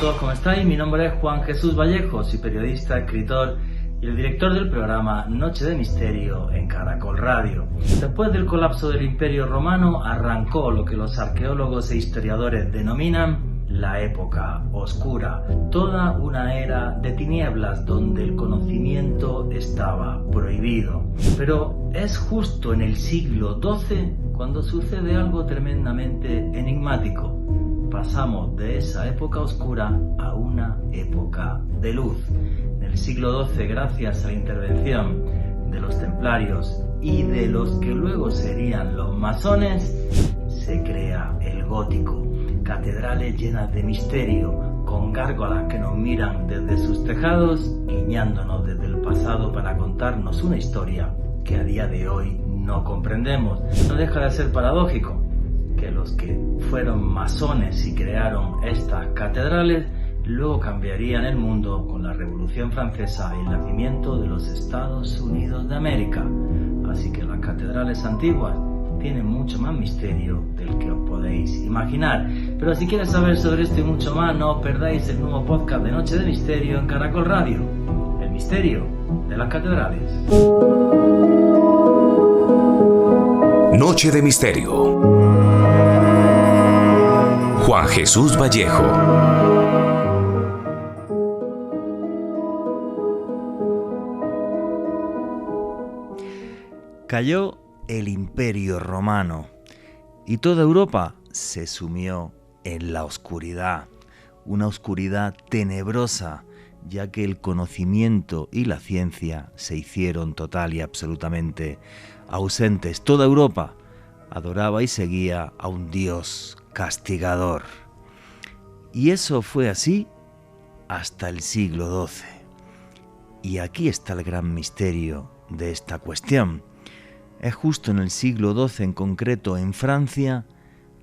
todos, ¿cómo estáis? Mi nombre es Juan Jesús Vallejo, soy periodista, escritor y el director del programa Noche de Misterio en Caracol Radio. Después del colapso del Imperio Romano arrancó lo que los arqueólogos e historiadores denominan la época oscura, toda una era de tinieblas donde el conocimiento estaba prohibido. Pero es justo en el siglo XII cuando sucede algo tremendamente enigmático. Pasamos de esa época oscura a una época de luz. En el siglo XII, gracias a la intervención de los templarios y de los que luego serían los masones, se crea el gótico. Catedrales llenas de misterio, con gárgolas que nos miran desde sus tejados, guiñándonos desde el pasado para contarnos una historia que a día de hoy no comprendemos. No deja de ser paradójico que los que fueron masones y crearon estas catedrales luego cambiarían el mundo con la Revolución Francesa y el nacimiento de los Estados Unidos de América. Así que las catedrales antiguas tienen mucho más misterio del que os podéis imaginar. Pero si quieres saber sobre esto y mucho más, no os perdáis el nuevo podcast de Noche de Misterio en Caracol Radio. El misterio de las catedrales. Noche de Misterio. Juan Jesús Vallejo. Cayó el Imperio Romano y toda Europa se sumió en la oscuridad, una oscuridad tenebrosa, ya que el conocimiento y la ciencia se hicieron total y absolutamente ausentes. Toda Europa adoraba y seguía a un Dios castigador. Y eso fue así hasta el siglo XII. Y aquí está el gran misterio de esta cuestión. Es justo en el siglo XII, en concreto en Francia,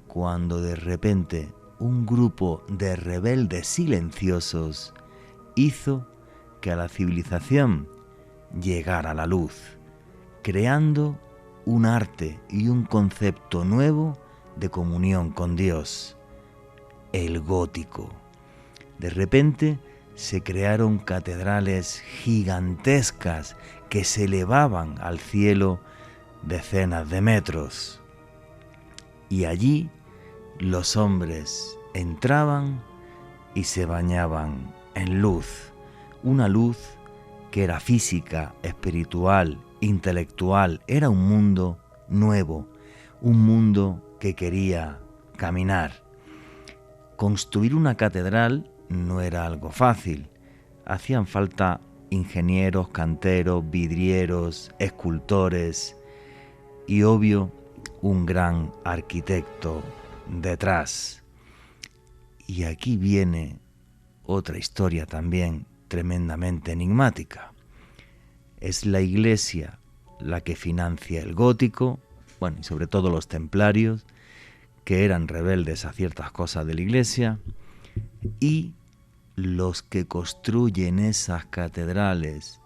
cuando de repente un grupo de rebeldes silenciosos hizo que a la civilización llegara la luz, creando un arte y un concepto nuevo de comunión con Dios, el gótico. De repente se crearon catedrales gigantescas que se elevaban al cielo decenas de metros. Y allí los hombres entraban y se bañaban en luz, una luz que era física, espiritual, intelectual, era un mundo nuevo, un mundo que quería caminar. Construir una catedral no era algo fácil, hacían falta ingenieros, canteros, vidrieros, escultores y, obvio, un gran arquitecto detrás. Y aquí viene otra historia también tremendamente enigmática. Es la Iglesia la que financia el gótico, bueno, y sobre todo los templarios, que eran rebeldes a ciertas cosas de la Iglesia, y los que construyen esas catedrales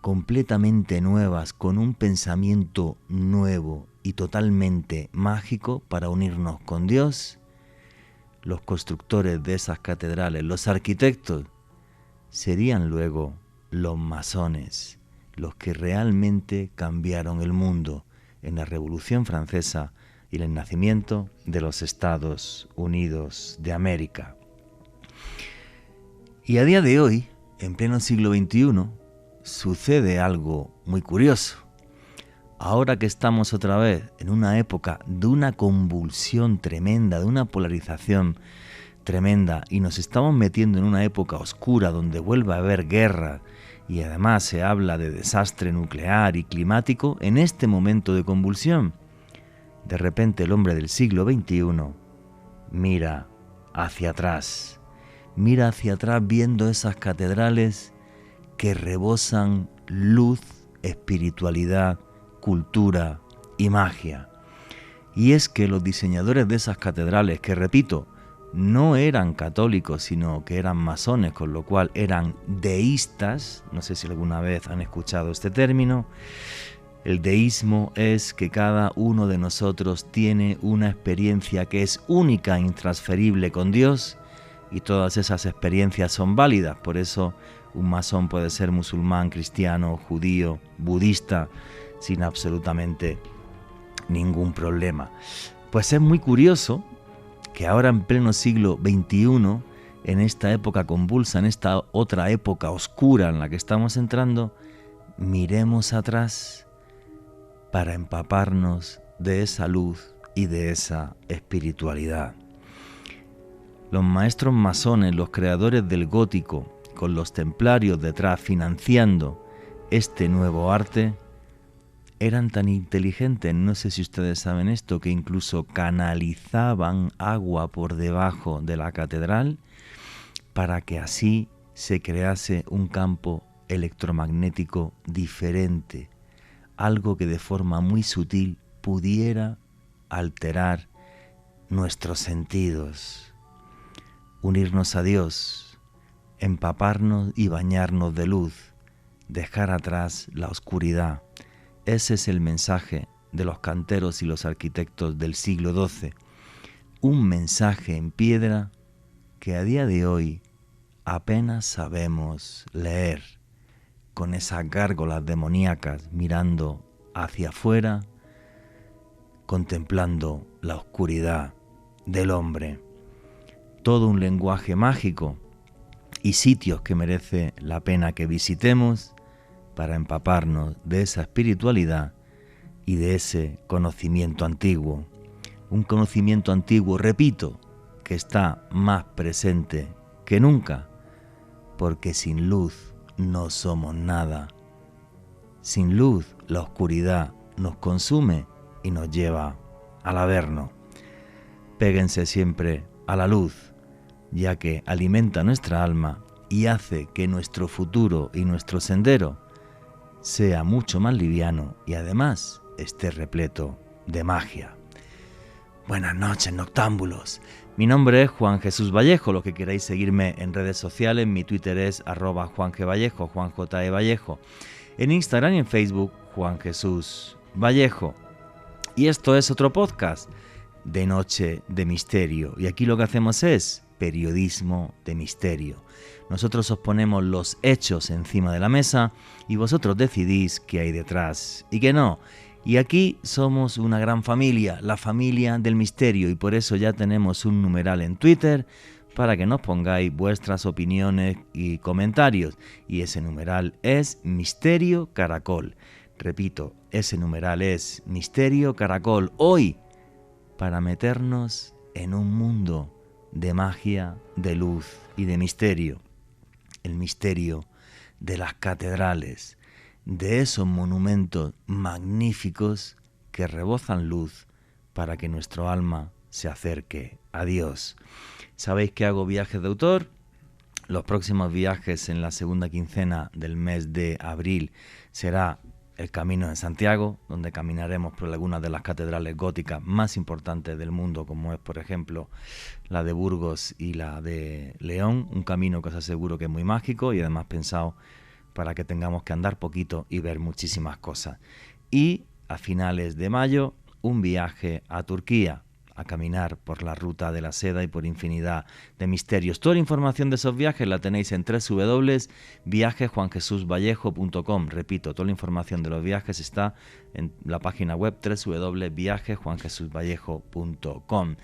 completamente nuevas, con un pensamiento nuevo y totalmente mágico para unirnos con Dios. Los constructores de esas catedrales, los arquitectos, serían luego los masones, los que realmente cambiaron el mundo en la Revolución Francesa y el nacimiento de los Estados Unidos de América. Y a día de hoy, en pleno siglo XXI, sucede algo muy curioso. Ahora que estamos otra vez en una época de una convulsión tremenda, de una polarización tremenda, y nos estamos metiendo en una época oscura donde vuelve a haber guerra y además se habla de desastre nuclear y climático, en este momento de convulsión, de repente el hombre del siglo XXI mira hacia atrás viendo esas catedrales que rebosan luz, espiritualidad, cultura y magia. Y es que los diseñadores de esas catedrales, que repito, no eran católicos, sino que eran masones, con lo cual eran deístas, no sé si alguna vez han escuchado este término. El deísmo es que cada uno de nosotros tiene una experiencia que es única e intransferible con Dios, y todas esas experiencias son válidas. Por eso un masón puede ser musulmán, cristiano, judío, budista, sin absolutamente ningún problema. Pues es muy curioso que ahora en pleno siglo XXI, en esta época convulsa, en esta otra época oscura en la que estamos entrando, miremos atrás para empaparnos de esa luz y de esa espiritualidad. Los maestros masones, los creadores del gótico, con los templarios detrás financiando este nuevo arte, eran tan inteligentes, no sé si ustedes saben esto, que incluso canalizaban agua por debajo de la catedral para que así se crease un campo electromagnético diferente, algo que de forma muy sutil pudiera alterar nuestros sentidos. Unirnos a Dios, empaparnos y bañarnos de luz, dejar atrás la oscuridad. Ese es el mensaje de los canteros y los arquitectos del siglo XII. Un mensaje en piedra que a día de hoy apenas sabemos leer, con esas gárgolas demoníacas mirando hacia afuera, contemplando la oscuridad del hombre. Todo un lenguaje mágico y sitios que merece la pena que visitemos para empaparnos de esa espiritualidad y de ese conocimiento antiguo. Un conocimiento antiguo, repito, que está más presente que nunca, porque sin luz no somos nada. Sin luz, la oscuridad nos consume y nos lleva al averno. Péguense siempre a la luz, ya que alimenta nuestra alma y hace que nuestro futuro y nuestro sendero sea mucho más liviano y además esté repleto de magia. Buenas noches, noctámbulos. Mi nombre es Juan Jesús Vallejo. Los que queráis seguirme en redes sociales, mi Twitter es @JuanGVallejo, Juan J. E. Vallejo. En Instagram y en Facebook, Juan Jesús Vallejo. Y esto es otro podcast de Noche de Misterio. Y aquí lo que hacemos es periodismo de misterio. Nosotros os ponemos los hechos encima de la mesa y vosotros decidís qué hay detrás y qué no. Y aquí somos una gran familia, la familia del misterio, y por eso ya tenemos un numeral en Twitter para que nos pongáis vuestras opiniones y comentarios. Y ese numeral es Misterio Caracol. Repito, ese numeral es Misterio Caracol. Hoy, para meternos en un mundo de magia, de luz y de misterio. El misterio de las catedrales, de esos monumentos magníficos que rebozan luz para que nuestro alma se acerque a Dios. ¿Sabéis que hago viajes de autor? Los próximos viajes en la segunda quincena del mes de abril será el Camino de Santiago, donde caminaremos por algunas de las catedrales góticas más importantes del mundo, como es, por ejemplo, la de Burgos y la de León. Un camino que os aseguro que es muy mágico y además pensado para que tengamos que andar poquito y ver muchísimas cosas. Y a finales de mayo, un viaje a Turquía, a caminar por la ruta de la seda y por infinidad de misterios. Toda la información de esos viajes la tenéis en www.viajesjuanjesusvallejo.com. Repito, toda la información de los viajes está en la página web www.viajesjuanjesusvallejo.com.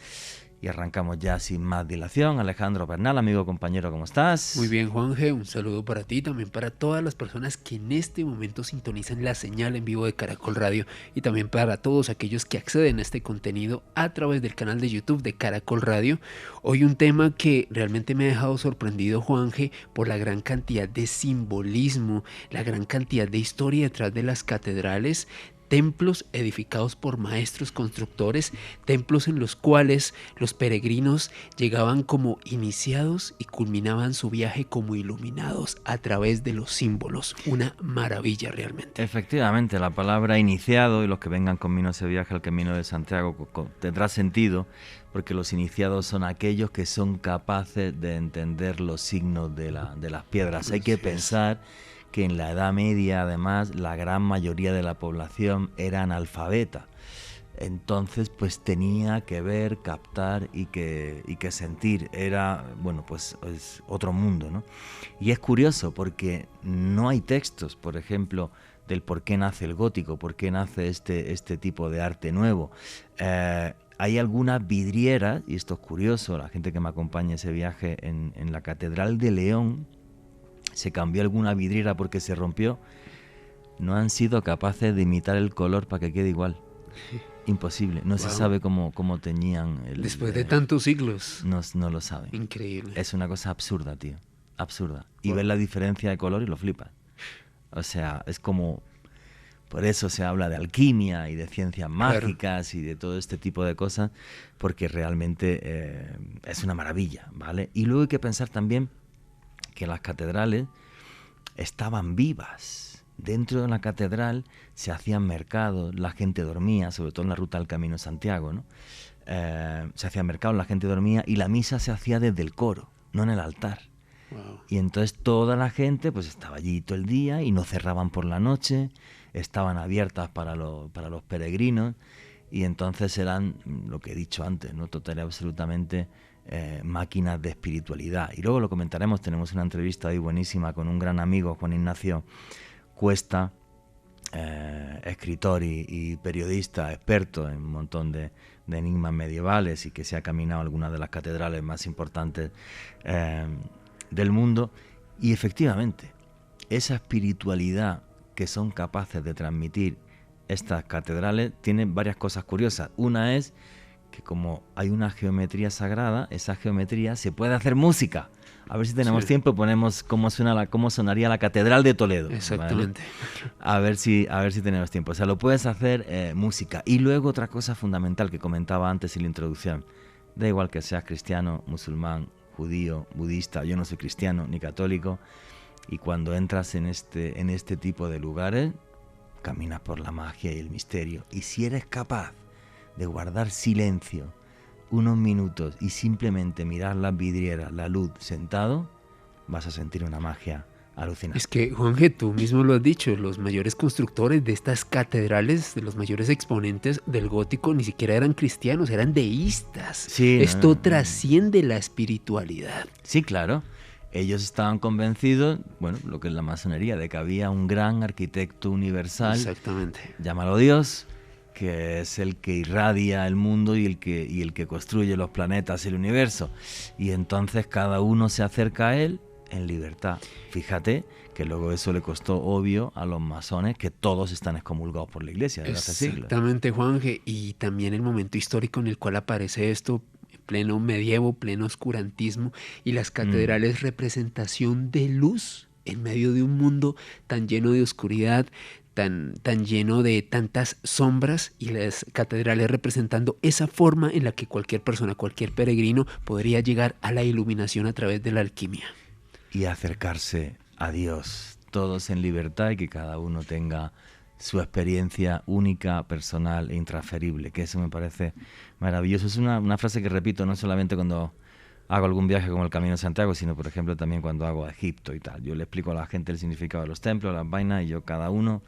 Y arrancamos ya sin más dilación. Alejandro Bernal, amigo, compañero, ¿cómo estás? Muy bien, Juanje, un saludo para ti, también para todas las personas que en este momento sintonizan la señal en vivo de Caracol Radio y también para todos aquellos que acceden a este contenido a través del canal de YouTube de Caracol Radio. Hoy un tema que realmente me ha dejado sorprendido, Juanje, por la gran cantidad de simbolismo, la gran cantidad de historia detrás de las catedrales. Templos edificados por maestros constructores, templos en los cuales los peregrinos llegaban como iniciados y culminaban su viaje como iluminados a través de los símbolos. Una maravilla realmente. Efectivamente, la palabra iniciado, y los que vengan conmigo a ese viaje al Camino de Santiago tendrá sentido, porque los iniciados son aquellos que son capaces de entender los signos de las piedras. Hay que pensar que en la Edad Media, además, la gran mayoría de la población era analfabeta. Entonces pues tenía que ver, captar y que sentir. Era, bueno, pues es otro mundo, ¿no? Y es curioso porque no hay textos, por ejemplo, del por qué nace el gótico, por qué nace este tipo de arte nuevo. Hay algunas vidrieras, y esto es curioso, la gente que me acompaña ese viaje en la Catedral de León, se cambió alguna vidriera porque se rompió, no han sido capaces de imitar el color para que quede igual. Imposible, no se sabe cómo teñían después de tantos siglos. No lo saben. Increíble. Es una cosa absurda, tío, absurda. Y ves la diferencia de color y lo flipas. O sea, es como... Por eso se habla de alquimia y de ciencias mágicas y de todo este tipo de cosas, porque realmente es una maravilla, ¿vale? Y luego hay que pensar también que las catedrales estaban vivas. Dentro de la catedral se hacían mercados, la gente dormía, sobre todo en la ruta del Camino de Santiago, ¿no? Se hacían mercados, la gente dormía y la misa se hacía desde el coro, no en el altar. Wow. Y entonces toda la gente pues estaba allí todo el día y no cerraban por la noche, estaban abiertas para los peregrinos, y entonces eran, lo que he dicho antes, ¿no? Total y absolutamente máquinas de espiritualidad. Y luego lo comentaremos, tenemos una entrevista ahí buenísima con un gran amigo, Juan Ignacio Cuesta, escritor y periodista, experto en un montón de enigmas medievales y que se ha caminado a algunas de las catedrales más importantes del mundo. Y efectivamente, esa espiritualidad que son capaces de transmitir estas catedrales tiene varias cosas curiosas. Una es que como hay una geometría sagrada, esa geometría se puede hacer música. A ver si tenemos tiempo, ponemos cómo sonaría la Catedral de Toledo. Exactamente. ¿Vale? A ver si tenemos tiempo. O sea, lo puedes hacer música. Y luego otra cosa fundamental que comentaba antes en la introducción. Da igual que seas cristiano, musulmán, judío, budista, yo no soy cristiano ni católico. Y cuando entras en este tipo de lugares, caminas por la magia y el misterio. Y si eres capaz de guardar silencio unos minutos y simplemente mirar las vidrieras, la luz, sentado, vas a sentir una magia alucinante. Es que, Juanje, tú mismo lo has dicho, los mayores constructores de estas catedrales, de los mayores exponentes del gótico, ni siquiera eran cristianos, eran deístas. Sí, Esto trasciende la espiritualidad. Sí, claro. Ellos estaban convencidos, bueno, lo que es la masonería, de que había un gran arquitecto universal, exactamente, llámalo Dios, que es el que irradia el mundo y el que construye los planetas y el universo. Y entonces cada uno se acerca a él en libertad. Fíjate que luego eso le costó obvio a los masones, que todos están excomulgados por la iglesia desde hace siglos. Exactamente, Juanje. Y también el momento histórico en el cual aparece esto, pleno medievo, pleno oscurantismo, y las catedrales representación de luz en medio de un mundo tan lleno de oscuridad, tan lleno de tantas sombras, y las catedrales representando esa forma en la que cualquier persona, cualquier peregrino podría llegar a la iluminación a través de la alquimia. Y acercarse a Dios, todos en libertad, y que cada uno tenga su experiencia única, personal e intransferible, que eso me parece maravilloso. Es una frase que repito no solamente cuando hago algún viaje como el Camino de Santiago, sino por ejemplo también cuando hago a Egipto y tal. Yo le explico a la gente el significado de los templos, las vainas, y yo cada uno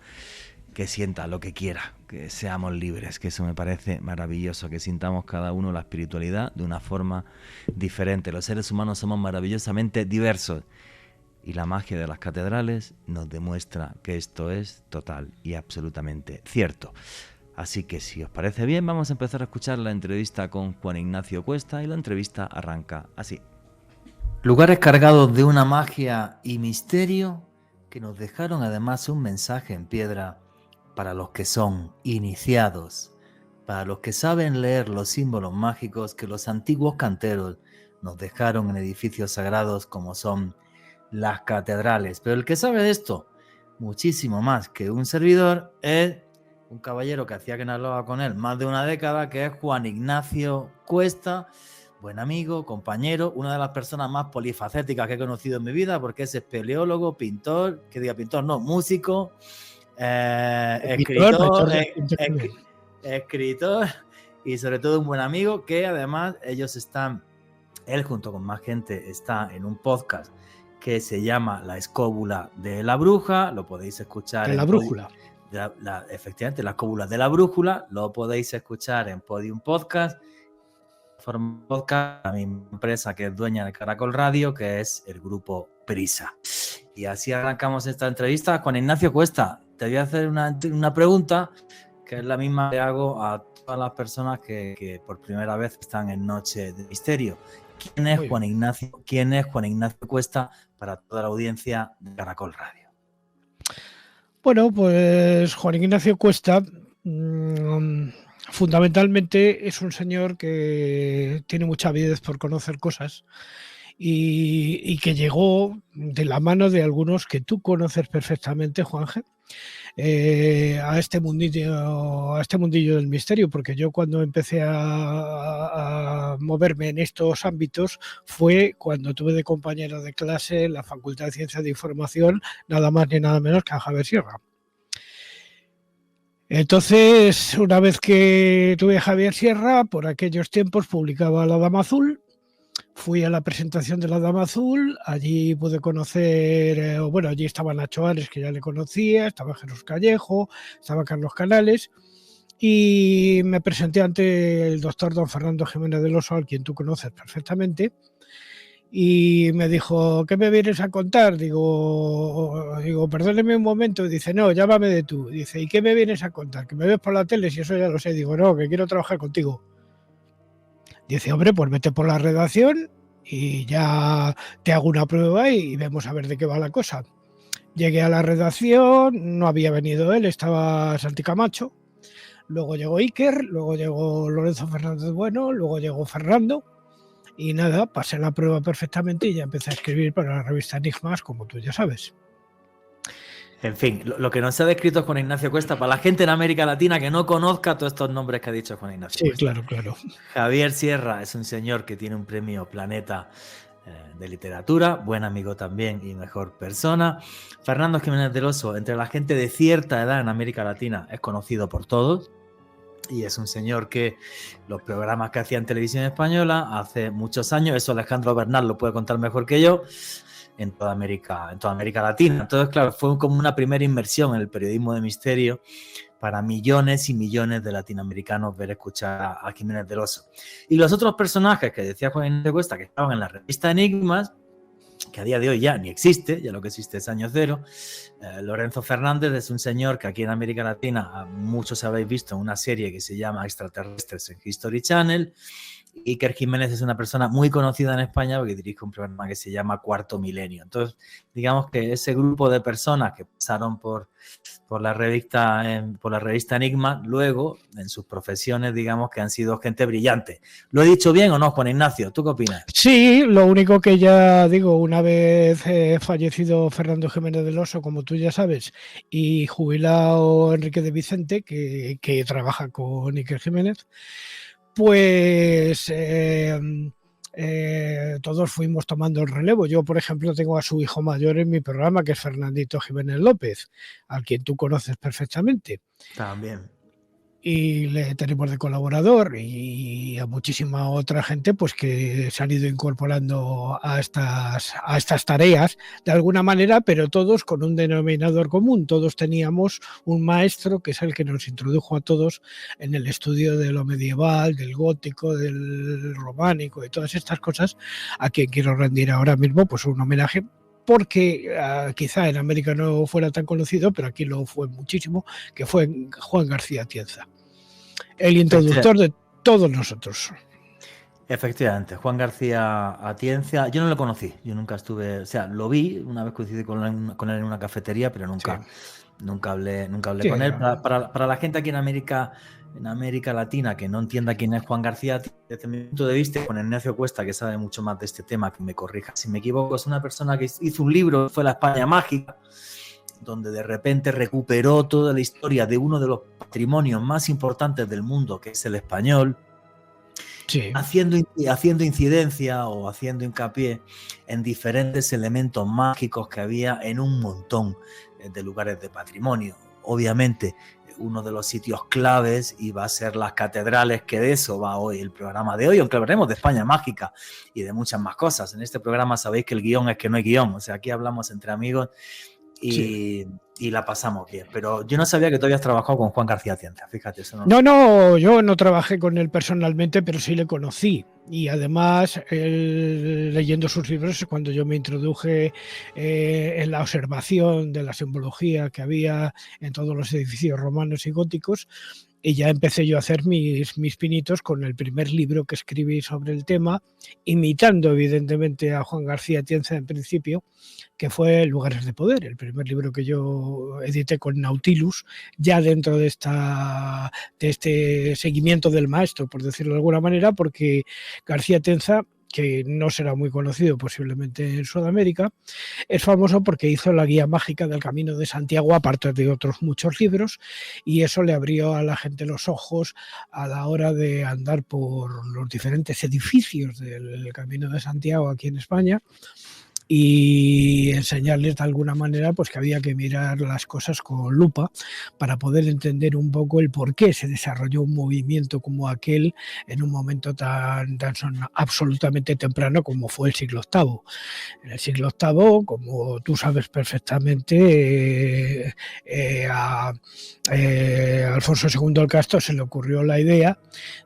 que sienta lo que quiera, que seamos libres, que eso me parece maravilloso, que sintamos cada uno la espiritualidad de una forma diferente. Los seres humanos somos maravillosamente diversos. Y la magia de las catedrales nos demuestra que esto es total y absolutamente cierto. Así que si os parece bien, vamos a empezar a escuchar la entrevista con Juan Ignacio Cuesta, y la entrevista arranca así. Lugares cargados de una magia y misterio que nos dejaron además un mensaje en piedra para los que son iniciados, para los que saben leer los símbolos mágicos que los antiguos canteros nos dejaron en edificios sagrados como son las catedrales. Pero el que sabe de esto muchísimo más que un servidor es un caballero que hacía que no hablaba con él más de una década, que es Juan Ignacio Cuesta, buen amigo, compañero, una de las personas más polifacéticas que he conocido en mi vida, porque es espeleólogo, pintor, músico, escritor y sobre todo un buen amigo, que además él junto con más gente está en un podcast que se llama La Escóbula de la Bruja, lo podéis escuchar. La Brújula. efectivamente, las cóbulas de la brújula, lo podéis escuchar en Podium Podcast, la misma empresa que es dueña de Caracol Radio, que es el grupo Prisa. Y así arrancamos esta entrevista. Juan Ignacio Cuesta, te voy a hacer una pregunta que es la misma que hago a todas las personas que por primera vez están en Noche de Misterio. ¿Quién es Juan Ignacio? ¿Quién es Juan Ignacio Cuesta para toda la audiencia de Caracol Radio? Bueno, pues Juan Ignacio Cuesta fundamentalmente es un señor que tiene mucha avidez por conocer cosas y que llegó de la mano de algunos que tú conoces perfectamente, Juanje, a este mundillo del misterio, porque yo cuando empecé a moverme en estos ámbitos fue cuando tuve de compañero de clase en la Facultad de Ciencias de Información nada más ni nada menos que a Javier Sierra. Entonces, una vez que tuve a Javier Sierra, por aquellos tiempos publicaba La Dama Azul. Fui a la presentación de La Dama Azul, allí pude conocer, allí estaba Nacho Ares, que ya le conocía, estaba Jesús Callejo, estaba Carlos Canales, y me presenté ante el doctor don Fernando Jiménez del Oso, al quien tú conoces perfectamente, y me dijo, ¿qué me vienes a contar? Digo, perdóneme un momento. Dice, no, llámame de tú. Dice, ¿y qué me vienes a contar? ¿Que me ves por la tele? Si eso ya lo sé. Digo, no, que quiero trabajar contigo. Dice, hombre, pues vete por la redacción y ya te hago una prueba y vemos a ver de qué va la cosa. Llegué a la redacción, no había venido él, estaba Santi Camacho. Luego llegó Iker, luego llegó Lorenzo Fernández Bueno, luego llegó Fernando. Y nada, pasé la prueba perfectamente y ya empecé a escribir para la revista Enigmas, como tú ya sabes. En fin, lo que nos ha descrito Juan Ignacio Cuesta, para la gente en América Latina que no conozca todos estos nombres que ha dicho Juan Ignacio Cuesta. Sí, claro. Javier Sierra es un señor que tiene un premio Planeta de literatura, buen amigo también y mejor persona. Fernando Jiménez del Oso, entre la gente de cierta edad en América Latina, es conocido por todos. Y es un señor que los programas que hacía en televisión española hace muchos años, eso Alejandro Bernal lo puede contar mejor que yo, en toda América Latina. Entonces, claro, fue como una primera inmersión en el periodismo de misterio para millones y millones de latinoamericanos ver escuchar a Jiménez del Oso. Y los otros personajes que decía Juan Ignacio Cuesta, que estaban en la revista Enigmas, que a día de hoy ya ni existe, ya lo que existe es Año Cero. Lorenzo Fernández es un señor que aquí en América Latina muchos habéis visto en una serie que se llama Extraterrestres en History Channel. Iker Jiménez es una persona muy conocida en España porque dirige un programa que se llama Cuarto Milenio. Entonces, digamos que ese grupo de personas que pasaron por la revista Enigma, luego, en sus profesiones, digamos que han sido gente brillante. ¿Lo he dicho bien o no, Juan Ignacio? ¿Tú qué opinas? Sí, lo único que ya digo, una vez fallecido Fernando Jiménez del Oso, como tú ya sabes, y jubilado Enrique de Vicente, que trabaja con Iker Jiménez, pues todos fuimos tomando el relevo. Yo, por ejemplo, tengo a su hijo mayor en mi programa, que es Fernandito Jiménez López, al quien tú conoces perfectamente. También. Y le tenemos de colaborador y a muchísima otra gente pues que se han ido incorporando a estas tareas de alguna manera, pero todos con un denominador común. Todos teníamos un maestro que es el que nos introdujo a todos en el estudio de lo medieval, del gótico, del románico, de todas estas cosas, a quien quiero rendir ahora mismo pues un homenaje, porque quizá en América no fuera tan conocido, pero aquí lo fue muchísimo, que fue Juan García Atienza, el introductor de todos nosotros. Efectivamente, Juan García Atienza, yo no lo conocí, yo nunca estuve, o sea, lo vi, una vez coincidí con él en una cafetería, pero nunca hablé sí, con él. Para la gente aquí en América Latina que no entienda quién es Juan García, desde mi punto de vista, Juan Ignacio Cuesta, que sabe mucho más de este tema, que me corrija si me equivoco, es una persona que hizo un libro, fue La España Mágica, donde de repente recuperó toda la historia de uno de los patrimonios más importantes del mundo, que es el español, sí, haciendo incidencia o haciendo hincapié en diferentes elementos mágicos que había en un montón de lugares de patrimonio. Obviamente, uno de los sitios claves iba a ser las catedrales, que de eso va hoy el programa de hoy, aunque hablaremos de España Mágica y de muchas más cosas. En este programa sabéis que el guión es que no hay guión, o sea, aquí hablamos entre amigos y la pasamos bien. Pero yo no sabía que tú habías trabajado con Juan García Tienza, fíjate. Eso No, yo no trabajé con él personalmente, pero sí le conocí. Y además, leyendo sus libros, es cuando yo me introduje en la observación de la simbología que había en todos los edificios romanos y góticos. Y ya empecé yo a hacer mis pinitos con el primer libro que escribí sobre el tema, imitando evidentemente a Juan García Tienza en principio, que fue Lugares de Poder, el primer libro que yo edité con Nautilus, ya dentro de este seguimiento del maestro, por decirlo de alguna manera, porque García Tienza, que no será muy conocido posiblemente en Sudamérica, es famoso porque hizo la guía mágica del Camino de Santiago, aparte de otros muchos libros, y eso le abrió a la gente los ojos a la hora de andar por los diferentes edificios del Camino de Santiago aquí en España, y enseñarles de alguna manera pues que había que mirar las cosas con lupa para poder entender un poco el por qué se desarrolló un movimiento como aquel en un momento tan absolutamente temprano como fue el siglo VIII. En el siglo VIII, como tú sabes perfectamente, a Alfonso II el Casto se le ocurrió la idea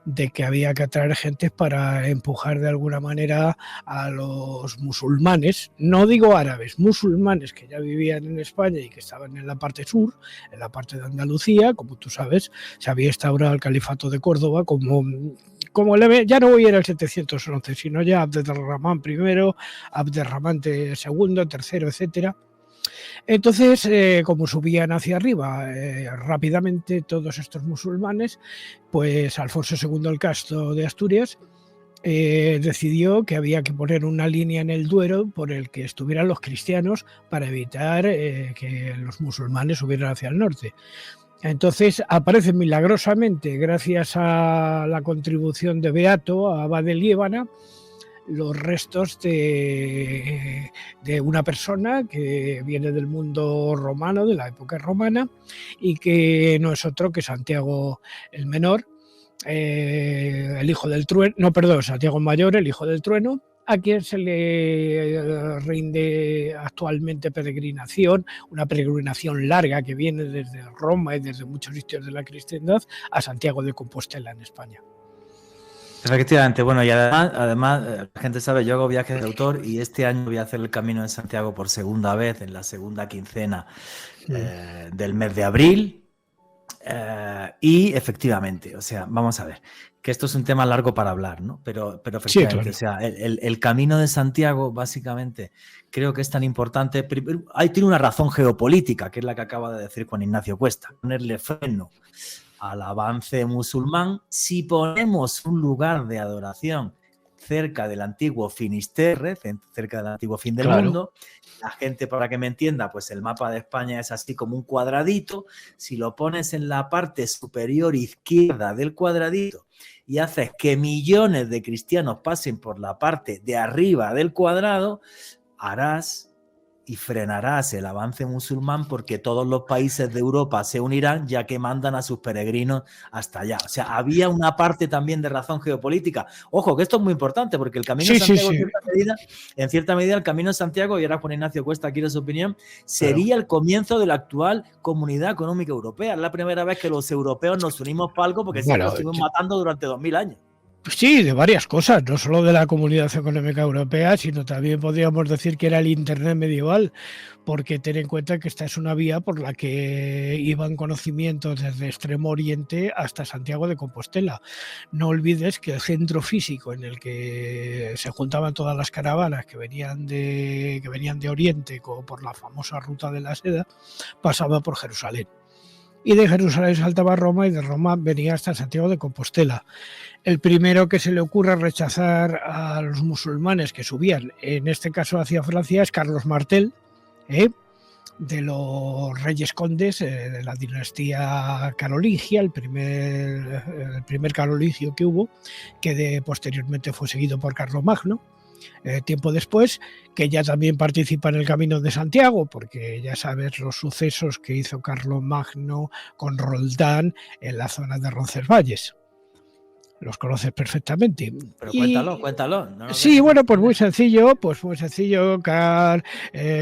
de que había que atraer gente para empujar de alguna manera a los musulmanes, no digo árabes, musulmanes que ya vivían en España y que estaban en la parte sur, en la parte de Andalucía. Como tú sabes, se había instaurado el califato de Córdoba ya no voy a ir al 711, sino ya Abderramán I, Abderramán II, III, etcétera. Entonces, como subían hacia arriba rápidamente todos estos musulmanes, pues Alfonso II el Casto de Asturias decidió que había que poner una línea en el Duero por el que estuvieran los cristianos para evitar que los musulmanes subieran hacia el norte. Entonces aparecen milagrosamente, gracias a la contribución de Beato, abad de Liébana, los restos de una persona que viene del mundo romano, de la época romana, y que no es otro que Santiago el Menor, el hijo del trueno, Santiago Mayor, el hijo del trueno, a quien se le rinde actualmente peregrinación, una peregrinación larga que viene desde Roma y desde muchos sitios de la cristiandad a Santiago de Compostela en España. Efectivamente, bueno, y además la gente sabe, yo hago viajes de autor y este año voy a hacer el Camino de Santiago por segunda vez, en la segunda quincena del mes de abril. Y efectivamente, o sea, vamos a ver, que esto es un tema largo para hablar, ¿no? Pero efectivamente, sí, claro. O sea, el Camino de Santiago, básicamente, creo que es tan importante. Ahí tiene una razón geopolítica, que es la que acaba de decir Juan Ignacio Cuesta, ponerle freno al avance musulmán. Si ponemos un lugar de adoración cerca del antiguo Finisterre, cerca del antiguo fin del mundo, la gente, para que me entienda, pues el mapa de España es así como un cuadradito. Si lo pones en la parte superior izquierda del cuadradito y haces que millones de cristianos pasen por la parte de arriba del cuadrado, harás y frenarás el avance musulmán, porque todos los países de Europa se unirán, ya que mandan a sus peregrinos hasta allá. O sea, había una parte también de razón geopolítica. Ojo, que esto es muy importante, porque el Camino de Santiago, en cierta medida, el Camino de Santiago, y ahora Juan Ignacio Cuesta quiere su opinión, sería el comienzo de la actual Comunidad Económica Europea. Es la primera vez que los europeos nos unimos para algo, porque siempre nos estuvimos matando durante 2000 años. Sí, de varias cosas, no solo de la Comunidad Económica Europea, sino también podríamos decir que era el Internet medieval, porque ten en cuenta que esta es una vía por la que iban conocimientos desde Extremo Oriente hasta Santiago de Compostela. No olvides que el centro físico en el que se juntaban todas las caravanas que venían de Oriente, como por la famosa ruta de la seda, pasaba por Jerusalén. Y de Jerusalén saltaba a Roma, y de Roma venía hasta Santiago de Compostela. El primero que se le ocurre rechazar a los musulmanes que subían, en este caso hacia Francia, es Carlos Martel, de los reyes condes de la dinastía carolingia, el primer carolingio que hubo, que posteriormente fue seguido por Carlomagno. Tiempo después, que ya también participa en el Camino de Santiago, porque ya sabes los sucesos que hizo Carlomagno con Roldán en la zona de Roncesvalles. los conoces perfectamente. Pero Y- cuéntalo. No nos Sí, dejes bueno, sin pues muy comer. sencillo.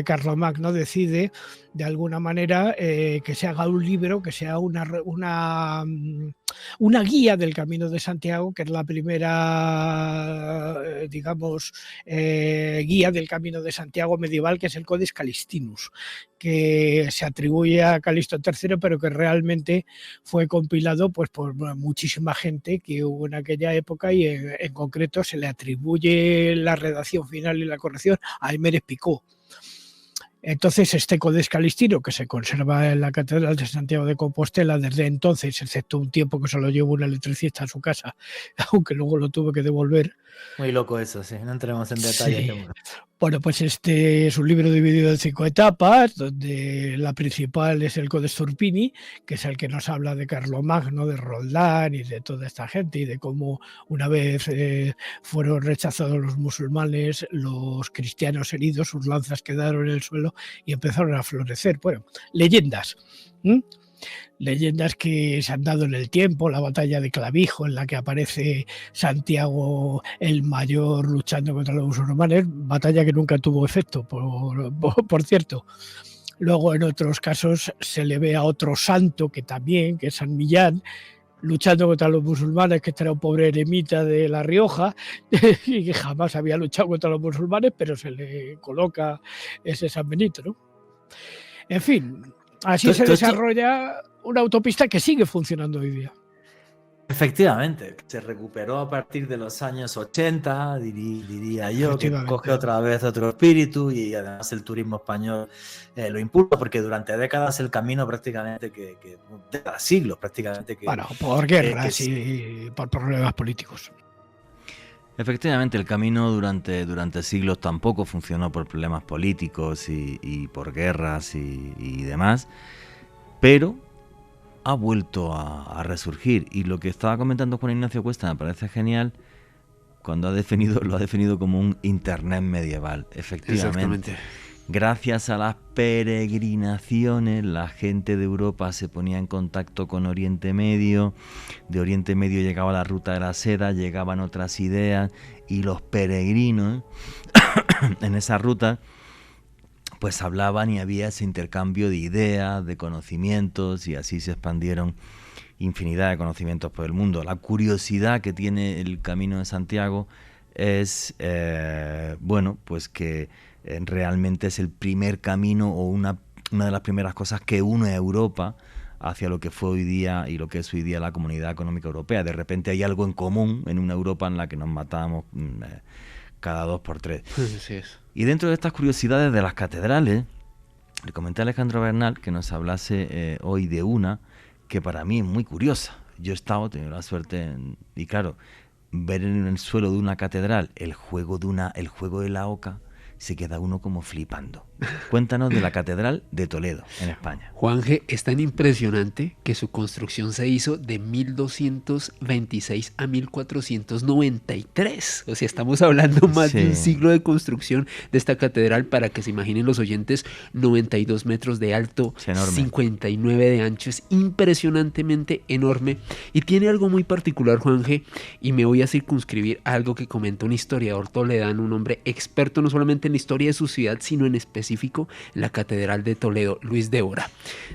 Carlomagno decide de alguna manera que se haga un libro, que sea una guía del Camino de Santiago, que es la primera, digamos, guía del Camino de Santiago medieval, que es el Codex Calistinus, que se atribuye a Calixto III, pero que realmente fue compilado pues por muchísima gente que hubo en aquella época, y en concreto se le atribuye la redacción final y la corrección a Aimérez Picot. Entonces, este Codex Calistino, que se conserva en la Catedral de Santiago de Compostela desde entonces, excepto un tiempo que se lo llevó un electricista a su casa, aunque luego lo tuvo que devolver. Muy loco eso, sí. No entremos en detalles. Sí. Que... Bueno, pues este es un libro dividido en 5 etapas, donde la principal es el Codex Turpini, que es el que nos habla de Carlomagno, de Roldán y de toda esta gente, y de cómo una vez fueron rechazados los musulmanes, los cristianos heridos, sus lanzas quedaron en el suelo y empezaron a florecer. Bueno, leyendas. Leyendas que se han dado en el tiempo, la batalla de Clavijo, en la que aparece Santiago el Mayor luchando contra los musulmanes, batalla que nunca tuvo efecto, por cierto. Luego, en otros casos, se le ve a otro santo que es San Millán, luchando contra los musulmanes, que este era un pobre eremita de La Rioja y que jamás había luchado contra los musulmanes, pero se le coloca ese San Benito, ¿no? En fin, así se desarrolla una autopista que sigue funcionando hoy día. Efectivamente, se recuperó a partir de los años 80, diría yo, que coge otra vez otro espíritu, y además el turismo español lo impulsa, porque durante décadas el camino prácticamente siglos prácticamente que... Bueno, por guerras y por problemas políticos. Efectivamente, el camino durante siglos tampoco funcionó por problemas políticos y por guerras y demás, pero ha vuelto a resurgir. Y lo que estaba comentando Juan Ignacio Cuesta me parece genial, cuando lo ha definido como un internet medieval. Efectivamente. Gracias a las peregrinaciones, la gente de Europa se ponía en contacto con Oriente Medio, de Oriente Medio llegaba la ruta de la seda, llegaban otras ideas, y los peregrinos en esa ruta pues hablaban, y había ese intercambio de ideas, de conocimientos, y así se expandieron infinidad de conocimientos por el mundo. La curiosidad que tiene el Camino de Santiago es, pues que realmente es el primer camino, o una de las primeras cosas que une a Europa hacia lo que fue hoy día y lo que es hoy día la Comunidad Económica Europea. De repente hay algo en común en una Europa en la que nos matamos cada 2 por 3. Así es. Y dentro de estas curiosidades de las catedrales, le comenté a Alejandro Bernal que nos hablase hoy de una que para mí es muy curiosa. Yo he tenido la suerte, y claro, ver en el suelo de una catedral el juego de la oca, se queda uno como flipando. Cuéntanos de la Catedral de Toledo, en España. Juanje, es tan impresionante que su construcción se hizo de 1226 a 1493. O sea, estamos hablando más de un siglo de construcción de esta catedral. Para que se imaginen los oyentes, 92 metros de alto, 59 de ancho. Es impresionantemente enorme. Y tiene algo muy particular, Juanje, y me voy a circunscribir a algo que comentó un historiador toledano, un hombre experto no solamente en la historia de su ciudad, sino en específico la Catedral de Toledo, Luis Débora.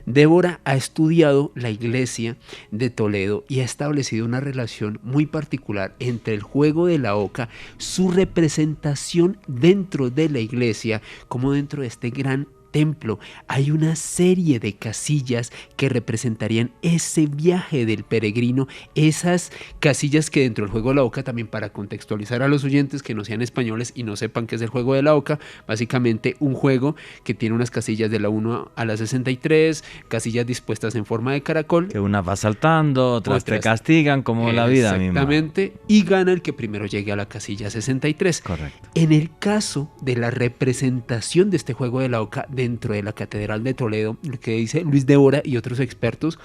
Débora ha estudiado la iglesia de Toledo y ha establecido una relación muy particular entre el juego de la oca, su representación dentro de la iglesia, como dentro de este gran templo hay una serie de casillas que representarían ese viaje del peregrino, esas casillas que dentro del juego de la oca, también para contextualizar a los oyentes que no sean españoles y no sepan qué es el juego de la oca, básicamente un juego que tiene unas casillas de la 1 a la 63, casillas dispuestas en forma de caracol, que unas vas saltando, otras te castigan, como la vida misma. Exactamente, y gana el que primero llegue a la casilla 63. Correcto. En el caso de la representación de este juego de la oca dentro de la Catedral de Toledo, lo que dice Luis Débora y otros expertos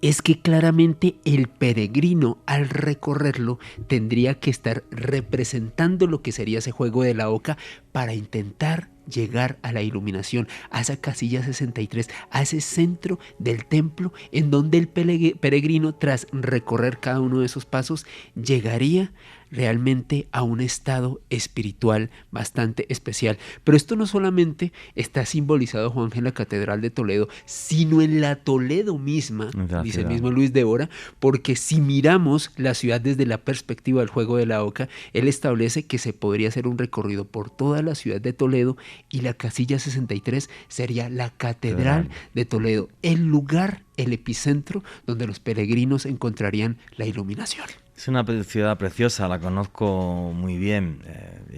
es que claramente el peregrino al recorrerlo tendría que estar representando lo que sería ese juego de la oca para intentar llegar a la iluminación, a esa casilla 63, a ese centro del templo en donde el peregrino, tras recorrer cada uno de esos pasos, llegaría realmente a un estado espiritual bastante especial. Pero esto no solamente está simbolizado, Juanje, en la Catedral de Toledo, sino en la Toledo misma, dice el mismo Luis de Ora, porque si miramos la ciudad desde la perspectiva del juego de la oca, él establece que se podría hacer un recorrido por toda la ciudad de Toledo y la casilla 63 sería la Catedral de Toledo, el lugar, el epicentro donde los peregrinos encontrarían la iluminación. Es una ciudad preciosa, la conozco muy bien.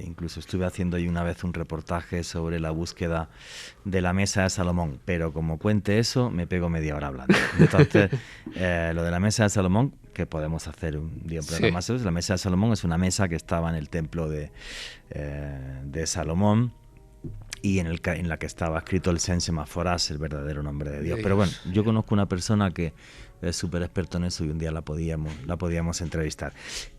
Incluso estuve haciendo ahí una vez un reportaje sobre la búsqueda de la Mesa de Salomón, pero como cuente eso, me pego media hora hablando. Entonces, lo de la Mesa de Salomón, que podemos hacer un día un programa más, la Mesa de Salomón es una mesa que estaba en el templo de Salomón, y en la que estaba escrito el Sen Semaforas, el verdadero nombre de Dios. Pero bueno, yo conozco una persona que es súper experto en eso y un día la podíamos entrevistar.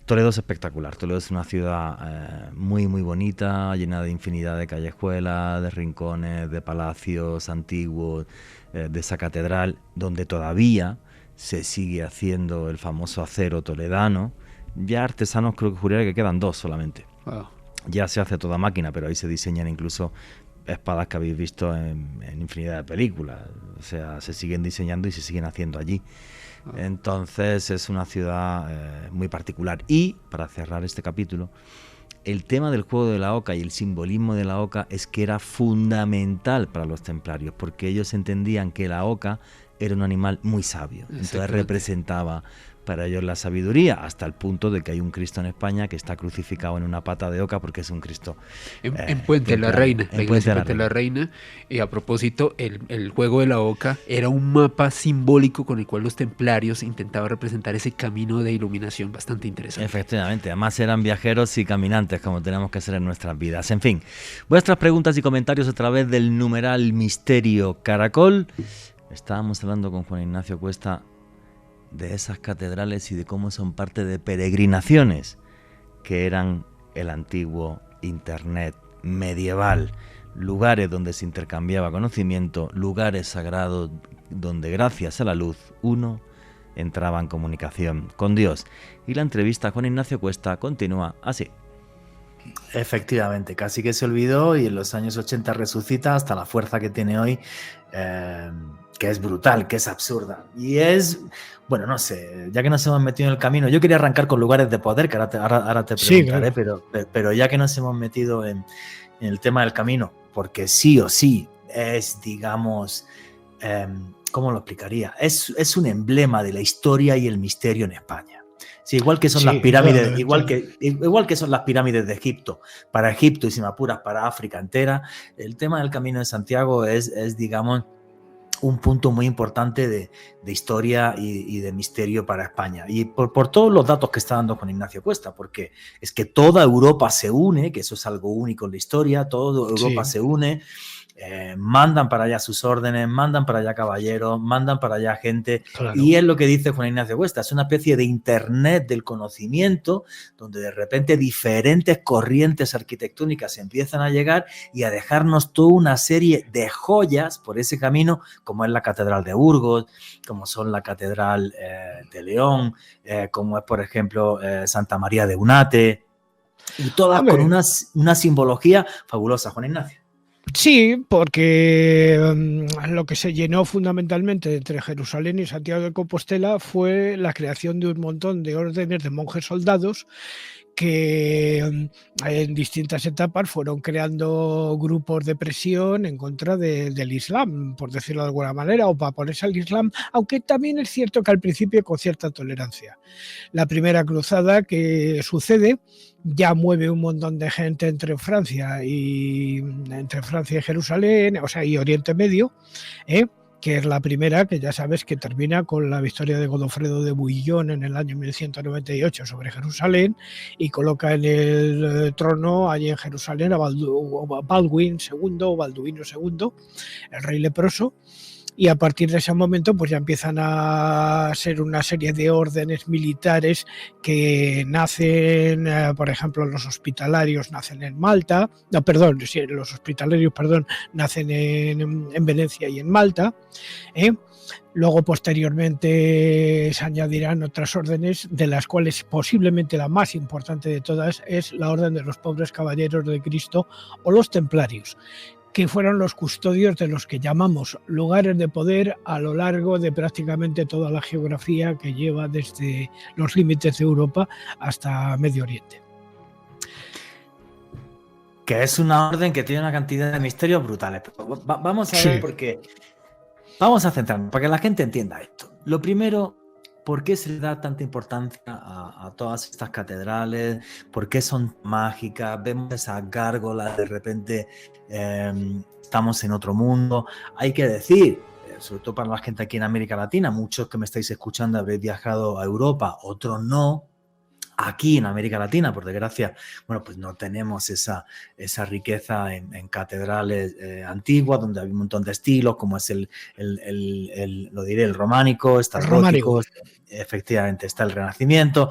Toledo es espectacular. Toledo es una ciudad muy, muy bonita, llena de infinidad de callejuelas, de rincones, de palacios antiguos, de esa catedral, donde todavía se sigue haciendo el famoso acero toledano. Ya artesanos creo que juraría que quedan 2 solamente. Wow. Ya se hace toda máquina, pero ahí se diseñan incluso espadas que habéis visto en infinidad de películas. O sea, se siguen diseñando y se siguen haciendo allí. Entonces es una ciudad muy particular. Y, para cerrar este capítulo, el tema del juego de la oca y el simbolismo de la oca es que era fundamental para los templarios, porque ellos entendían que la oca era un animal muy sabio. Entonces representaba para ellos la sabiduría, hasta el punto de que hay un Cristo en España que está crucificado en una pata de oca porque es un Cristo en Puente de la Reina, la iglesia de Puente de la Reina. Y a propósito, el juego de la oca era un mapa simbólico con el cual los templarios intentaban representar ese camino de iluminación bastante interesante. Efectivamente, además eran viajeros y caminantes, como tenemos que ser en nuestras vidas. En fin, vuestras preguntas y comentarios a través del numeral Misterio Caracol. Estábamos hablando con Juan Ignacio Cuesta de esas catedrales y de cómo son parte de peregrinaciones que eran el antiguo Internet medieval, lugares donde se intercambiaba conocimiento, lugares sagrados donde gracias a la luz uno entraba en comunicación con Dios. Y la entrevista a Juan Ignacio Cuesta continúa así. Efectivamente, casi que se olvidó y en los años 80 resucita hasta la fuerza que tiene hoy, que es brutal, que es absurda. Y es, bueno, no sé, ya que nos hemos metido en el camino, yo quería arrancar con lugares de poder, que ahora te preguntaré, sí, claro. pero ya que nos hemos metido en el tema del camino, porque sí o sí es, digamos, ¿cómo lo explicaría? Es un emblema de la historia y el misterio en España. Sí, igual que son las pirámides, igual que son las pirámides de Egipto, para Egipto y si me apuras para África entera, el tema del Camino de Santiago es digamos, un punto muy importante de historia y de misterio para España. Y por todos los datos que está dando Juan Ignacio Cuesta, porque es que toda Europa se une, que eso es algo único en la historia, toda Europa se une. Mandan para allá sus órdenes, mandan para allá caballeros, mandan para allá gente, claro. Y es lo que dice Juan Ignacio Cuesta, es una especie de internet del conocimiento donde de repente diferentes corrientes arquitectónicas empiezan a llegar y a dejarnos toda una serie de joyas por ese camino, como es la Catedral de Burgos, como son la Catedral de León, como es por ejemplo Santa María de Unate, y todas con una simbología fabulosa, Juan Ignacio. Sí, porque lo que se llenó fundamentalmente entre Jerusalén y Santiago de Compostela fue la creación de un montón de órdenes de monjes soldados que en distintas etapas fueron creando grupos de presión en contra del Islam, por decirlo de alguna manera, o para oponerse al Islam, aunque también es cierto que al principio con cierta tolerancia. La primera cruzada que sucede ya mueve un montón de gente entre Francia y Jerusalén, o sea, y Oriente Medio, que es la primera, que ya sabes que termina con la victoria de Godofredo de Bouillon en el año 1198 sobre Jerusalén y coloca en el trono allí en Jerusalén a Balduino II, el rey leproso, y a partir de ese momento pues ya empiezan a ser una serie de órdenes militares que nacen, por ejemplo, los hospitalarios nacen en Malta, no, perdón, sí, los hospitalarios, perdón, nacen en Venecia y en Malta, Luego, posteriormente, se añadirán otras órdenes, de las cuales posiblemente la más importante de todas es la Orden de los Pobres Caballeros de Cristo o los Templarios, que fueron los custodios de los que llamamos lugares de poder a lo largo de prácticamente toda la geografía que lleva desde los límites de Europa hasta Medio Oriente. Que es una orden que tiene una cantidad de misterios brutales. Pero vamos a ver, porque vamos a centrarnos, para que la gente entienda esto. Lo primero, ¿por qué se le da tanta importancia a todas estas catedrales? ¿Por qué son mágicas? Vemos esas gárgolas, de repente estamos en otro mundo. Hay que decir, sobre todo para la gente aquí en América Latina, muchos que me estáis escuchando habréis viajado a Europa, otros no. Aquí en América Latina, por desgracia, bueno, pues no tenemos esa riqueza en catedrales antiguas, donde hay un montón de estilos, como es el románico, está el gótico, efectivamente está el renacimiento,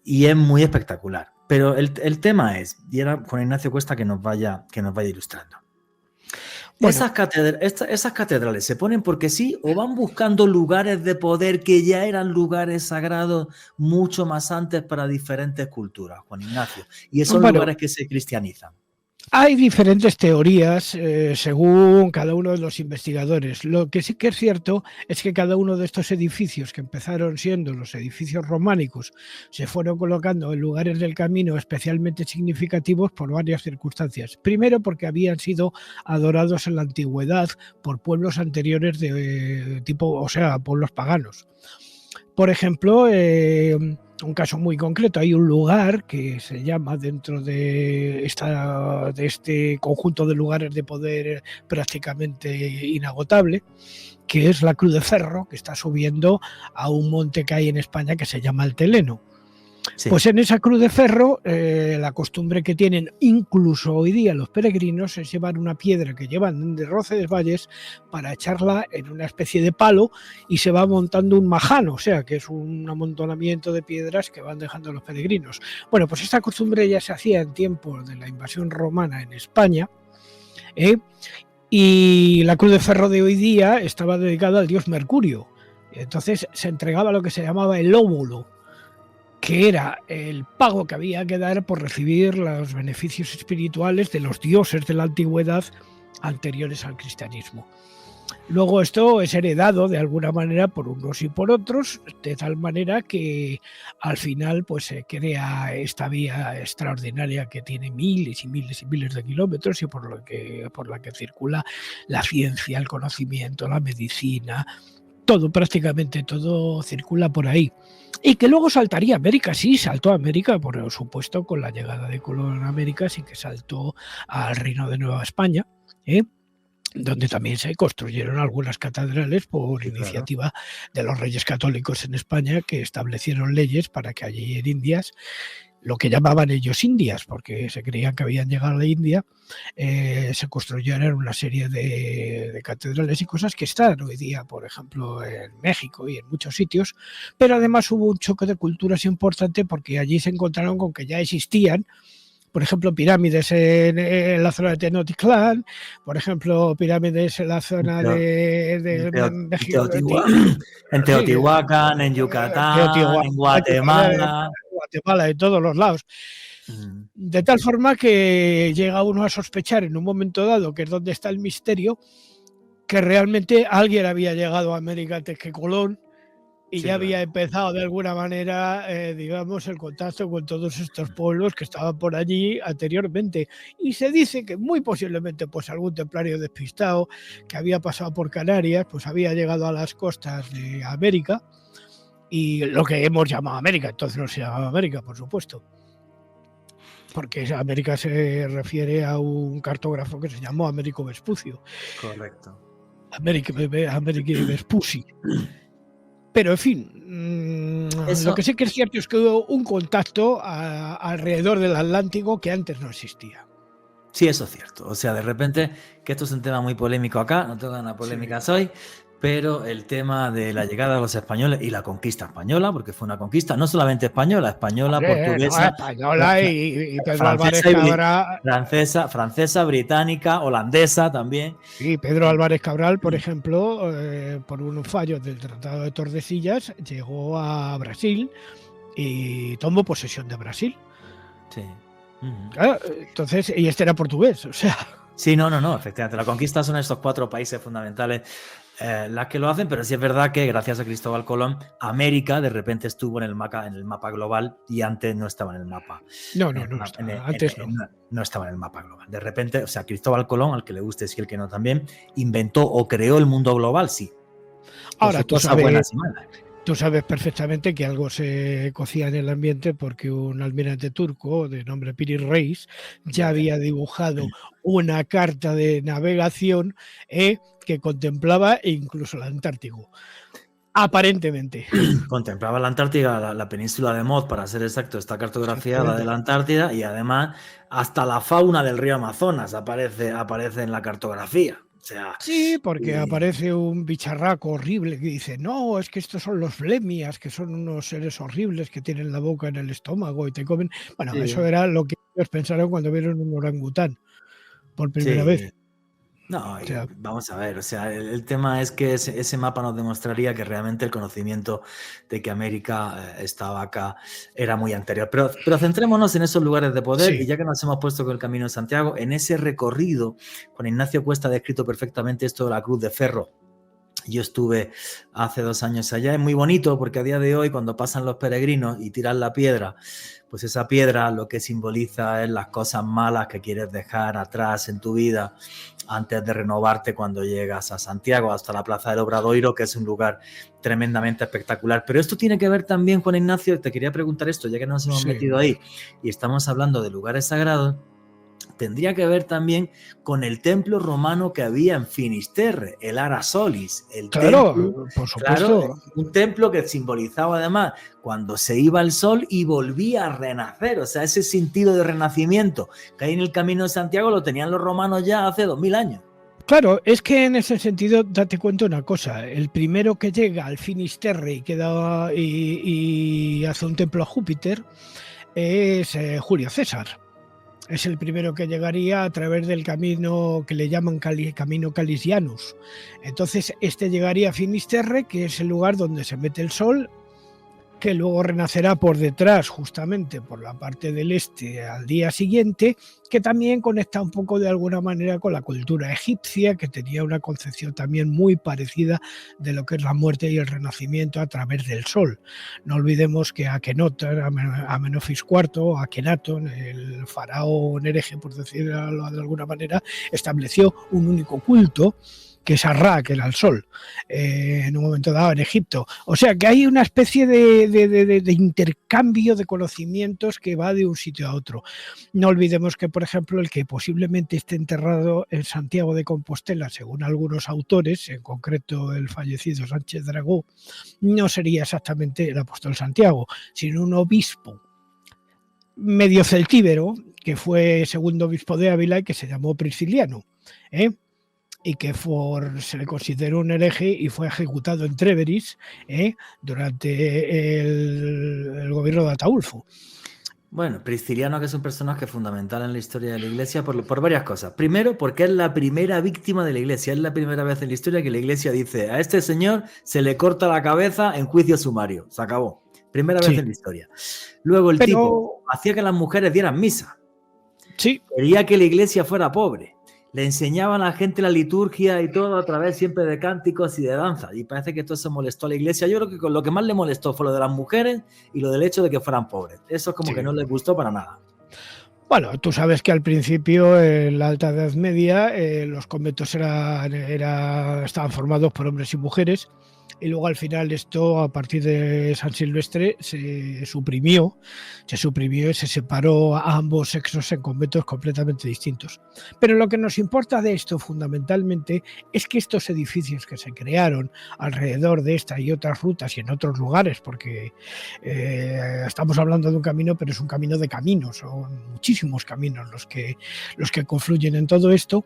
y es muy espectacular. Pero el tema es, y era Juan Ignacio Cuesta que nos vaya ilustrando. Bueno, esas catedrales se ponen porque sí, o van buscando lugares de poder que ya eran lugares sagrados mucho más antes para diferentes culturas, Juan Ignacio, y esos lugares que se cristianizan. Hay diferentes teorías según cada uno de los investigadores. Lo que sí que es cierto es que cada uno de estos edificios, que empezaron siendo los edificios románicos, se fueron colocando en lugares del camino especialmente significativos por varias circunstancias. Primero, porque habían sido adorados en la antigüedad por pueblos anteriores de tipo, o sea, pueblos paganos. Por ejemplo, un caso muy concreto, hay un lugar que se llama, dentro de este conjunto de lugares de poder prácticamente inagotable, que es la Cruz de Ferro, que está subiendo a un monte que hay en España que se llama el Teleno. Sí. Pues en esa Cruz de Ferro, la costumbre que tienen incluso hoy día los peregrinos es llevar una piedra que llevan de Roncesvalles para echarla en una especie de palo y se va montando un majano, o sea, que es un amontonamiento de piedras que van dejando los peregrinos. Bueno, pues esta costumbre ya se hacía en tiempos de la invasión romana en España, y la Cruz de Ferro de hoy día estaba dedicada al dios Mercurio. Entonces se entregaba lo que se llamaba el óvulo, que era el pago que había que dar por recibir los beneficios espirituales de los dioses de la antigüedad anteriores al cristianismo. Luego esto es heredado de alguna manera por unos y por otros, de tal manera que al final pues se crea esta vía extraordinaria que tiene miles y miles y miles de kilómetros y por la que circula la ciencia, el conocimiento, la medicina, todo, prácticamente todo circula por ahí. Y que luego saltaría a América, sí, saltó a América, por supuesto, con la llegada de Colón a América, sí que saltó al Reino de Nueva España, donde también se construyeron algunas catedrales por iniciativa de los reyes católicos en España, que establecieron leyes para que allí en Indias, lo que llamaban ellos Indias, porque se creían que habían llegado a la India, se construyeron una serie de catedrales y cosas que están hoy día, por ejemplo, en México y en muchos sitios, pero además hubo un choque de culturas importante porque allí se encontraron con que ya existían, por ejemplo, pirámides en la zona de Tenochtitlán, por ejemplo, pirámides en la zona de México, en Teotihuacán, en Yucatán, en Guatemala, en todos los lados. De tal forma que llega uno a sospechar en un momento dado, que es donde está el misterio, que realmente alguien había llegado a América antes que Colón y ya había empezado de alguna manera, digamos, el contacto con todos estos pueblos que estaban por allí anteriormente. Y se dice que muy posiblemente pues algún templario despistado que había pasado por Canarias, pues había llegado a las costas de América, y lo que hemos llamado América, entonces no se llamaba América, por supuesto, porque América se refiere a un cartógrafo que se llamó Américo Vespucio. Correcto. Américo Vespucci. Pero en fin, lo que sí que es cierto es que hubo un contacto alrededor del Atlántico que antes no existía. Sí, eso es cierto. O sea, de repente, que esto es un tema muy polémico acá, no tengo una polémica hoy, pero el tema de la llegada de los españoles y la conquista española, porque fue una conquista no solamente española, portuguesa, española y Pedro Álvarez francesa, Cabral. francesa, británica, holandesa también. Sí, Pedro Álvarez Cabral, por ejemplo, por un fallo del Tratado de Tordesillas, llegó a Brasil y tomó posesión de Brasil. Sí. Claro, entonces, y este era portugués, o sea. Sí, no, efectivamente. La conquista son estos 4 países fundamentales las que lo hacen, pero sí es verdad que gracias a Cristóbal Colón, América de repente estuvo en el mapa global y antes no estaba en el mapa. No estaba en el mapa global. De repente, o sea, Cristóbal Colón, al que le guste, sí, el que no también, inventó o creó el mundo global, sí. Ahora, tú sabes perfectamente que algo se cocía en el ambiente porque un almirante turco de nombre Piri Reis ya había dibujado una carta de navegación que contemplaba incluso el Antártico. Aparentemente. Contemplaba la Antártida, la península de Moz, para ser exacto, está cartografiada de la Antártida, y además hasta la fauna del río Amazonas aparece en la cartografía. O sea, sí, porque aparece un bicharraco horrible que dice, no, es que estos son los flemias, que son unos seres horribles que tienen la boca en el estómago y te comen. Bueno, sí. Eso era lo que ellos pensaron cuando vieron un orangután por primera vez. No, o sea, vamos a ver, o sea, el tema es que ese mapa nos demostraría que realmente el conocimiento de que América estaba acá era muy anterior. Pero centrémonos en esos lugares de poder, y ya que nos hemos puesto con el Camino de Santiago, en ese recorrido, Juan Ignacio Cuesta ha descrito perfectamente esto de la Cruz de Ferro. Yo estuve hace 2 años allá, es muy bonito porque a día de hoy cuando pasan los peregrinos y tiran la piedra, pues esa piedra lo que simboliza es las cosas malas que quieres dejar atrás en tu vida antes de renovarte cuando llegas a Santiago, hasta la Plaza del Obradoiro, que es un lugar tremendamente espectacular. Pero esto tiene que ver también, Juan Ignacio, te quería preguntar esto, ya que nos hemos metido ahí y estamos hablando de lugares sagrados, tendría que ver también con el templo romano que había en Finisterre, el Ara Solis. Templo, por supuesto. Claro, un templo que simbolizaba además cuando se iba el sol y volvía a renacer. O sea, ese sentido de renacimiento que hay en el Camino de Santiago lo tenían los romanos ya hace 2000 años. Claro, es que en ese sentido, date cuenta una cosa, el primero que llega al Finisterre y hace un templo a Júpiter es Julio César. Es el primero que llegaría a través del camino que le llaman Camino Calisianus. Entonces, este llegaría a Finisterre, que es el lugar donde se mete el sol, que luego renacerá por detrás, justamente por la parte del este, al día siguiente, que también conecta un poco de alguna manera con la cultura egipcia, que tenía una concepción también muy parecida de lo que es la muerte y el renacimiento a través del sol. No olvidemos que Amenofis IV, Akenatón, el faraón hereje, por decirlo de alguna manera, estableció un único culto, que es Ra, que era el sol, en un momento dado en Egipto. O sea que hay una especie de intercambio de conocimientos que va de un sitio a otro. No olvidemos que, por ejemplo, el que posiblemente esté enterrado en Santiago de Compostela, según algunos autores, en concreto el fallecido Sánchez Dragó, no sería exactamente el apóstol Santiago, sino un obispo medio celtíbero, que fue segundo obispo de Ávila y que se llamó Prisciliano, y que se le consideró un hereje y fue ejecutado en Tréveris durante el gobierno de Ataulfo. Bueno, Prisciliano, que es un personaje fundamental en la historia de la Iglesia por varias cosas. Primero, porque es la primera víctima de la Iglesia. Es la primera vez en la historia que la Iglesia dice: a este señor se le corta la cabeza en juicio sumario. Se acabó. Primera vez en la historia. Luego el tipo hacía que las mujeres dieran misa. Sí. Quería que la Iglesia fuera pobre. Le enseñaban a la gente la liturgia y todo a través siempre de cánticos y de danza. Y parece que todo eso molestó a la Iglesia. Yo creo que lo que más le molestó fue lo de las mujeres y lo del hecho de que fueran pobres. Eso es como que no les gustó para nada. Bueno, tú sabes que al principio, en la Alta Edad Media, los conventos estaban formados por hombres y mujeres. y luego al final esto, a partir de San Silvestre, se suprimió y se separó a ambos sexos en conventos completamente distintos. Pero lo que nos importa de esto fundamentalmente es que estos edificios que se crearon alrededor de esta y otras rutas y en otros lugares, porque estamos hablando de un camino, pero es un camino de caminos, son muchísimos caminos los que confluyen en todo esto,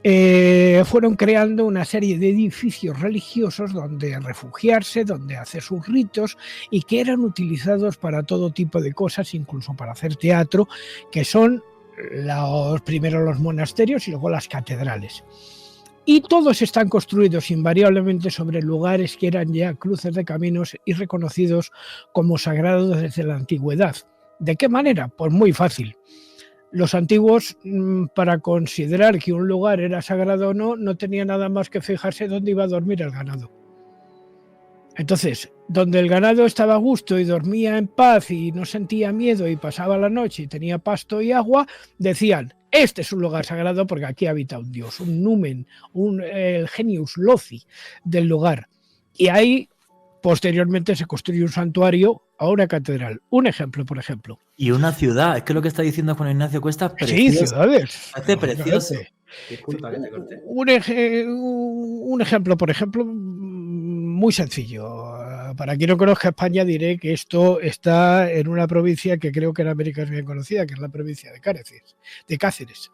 fueron creando una serie de edificios religiosos donde refugiarse, donde hacer sus ritos, y que eran utilizados para todo tipo de cosas, incluso para hacer teatro, que son primero los monasterios y luego las catedrales. Y todos están construidos invariablemente sobre lugares que eran ya cruces de caminos y reconocidos como sagrados desde la antigüedad. ¿De qué manera? Pues muy fácil. Los antiguos, para considerar que un lugar era sagrado o no, no tenían nada más que fijarse dónde iba a dormir el ganado. Entonces, donde el ganado estaba a gusto y dormía en paz y no sentía miedo y pasaba la noche y tenía pasto y agua, decían: este es un lugar sagrado porque aquí habita un dios, un numen, el genius loci del lugar. Y ahí, posteriormente, se construye un santuario o una catedral. Un ejemplo, por ejemplo. Y una ciudad, es que lo que está diciendo Juan Ignacio Cuesta es precioso. Sí, ciudades. Hace precioso. Disculpa que te corté. Un ejemplo, por ejemplo, muy sencillo. Para quien no conozca España, diré que esto está en una provincia que creo que en América es bien conocida, que es la provincia de Cáceres.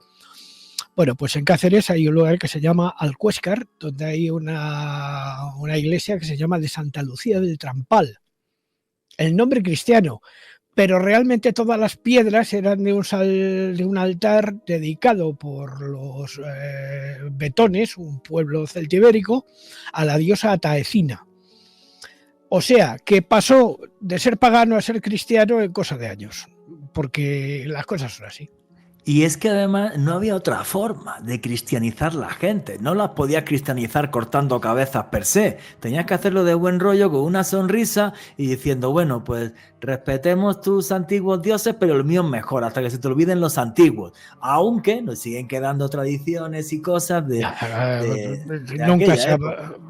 Bueno, pues en Cáceres hay un lugar que se llama Alcuéscar, donde hay una iglesia que se llama de Santa Lucía del Trampal. El nombre cristiano, pero realmente todas las piedras eran de un altar dedicado por los betones, un pueblo celtibérico, a la diosa Ataecina. O sea, que pasó de ser pagano a ser cristiano en cosa de años, porque las cosas son así. Y es que además no había otra forma de cristianizar la gente. No las podías cristianizar cortando cabezas per se. Tenías que hacerlo de buen rollo, con una sonrisa y diciendo: bueno, pues respetemos tus antiguos dioses, pero el mío es mejor, hasta que se te olviden los antiguos. Aunque nos siguen quedando tradiciones y cosas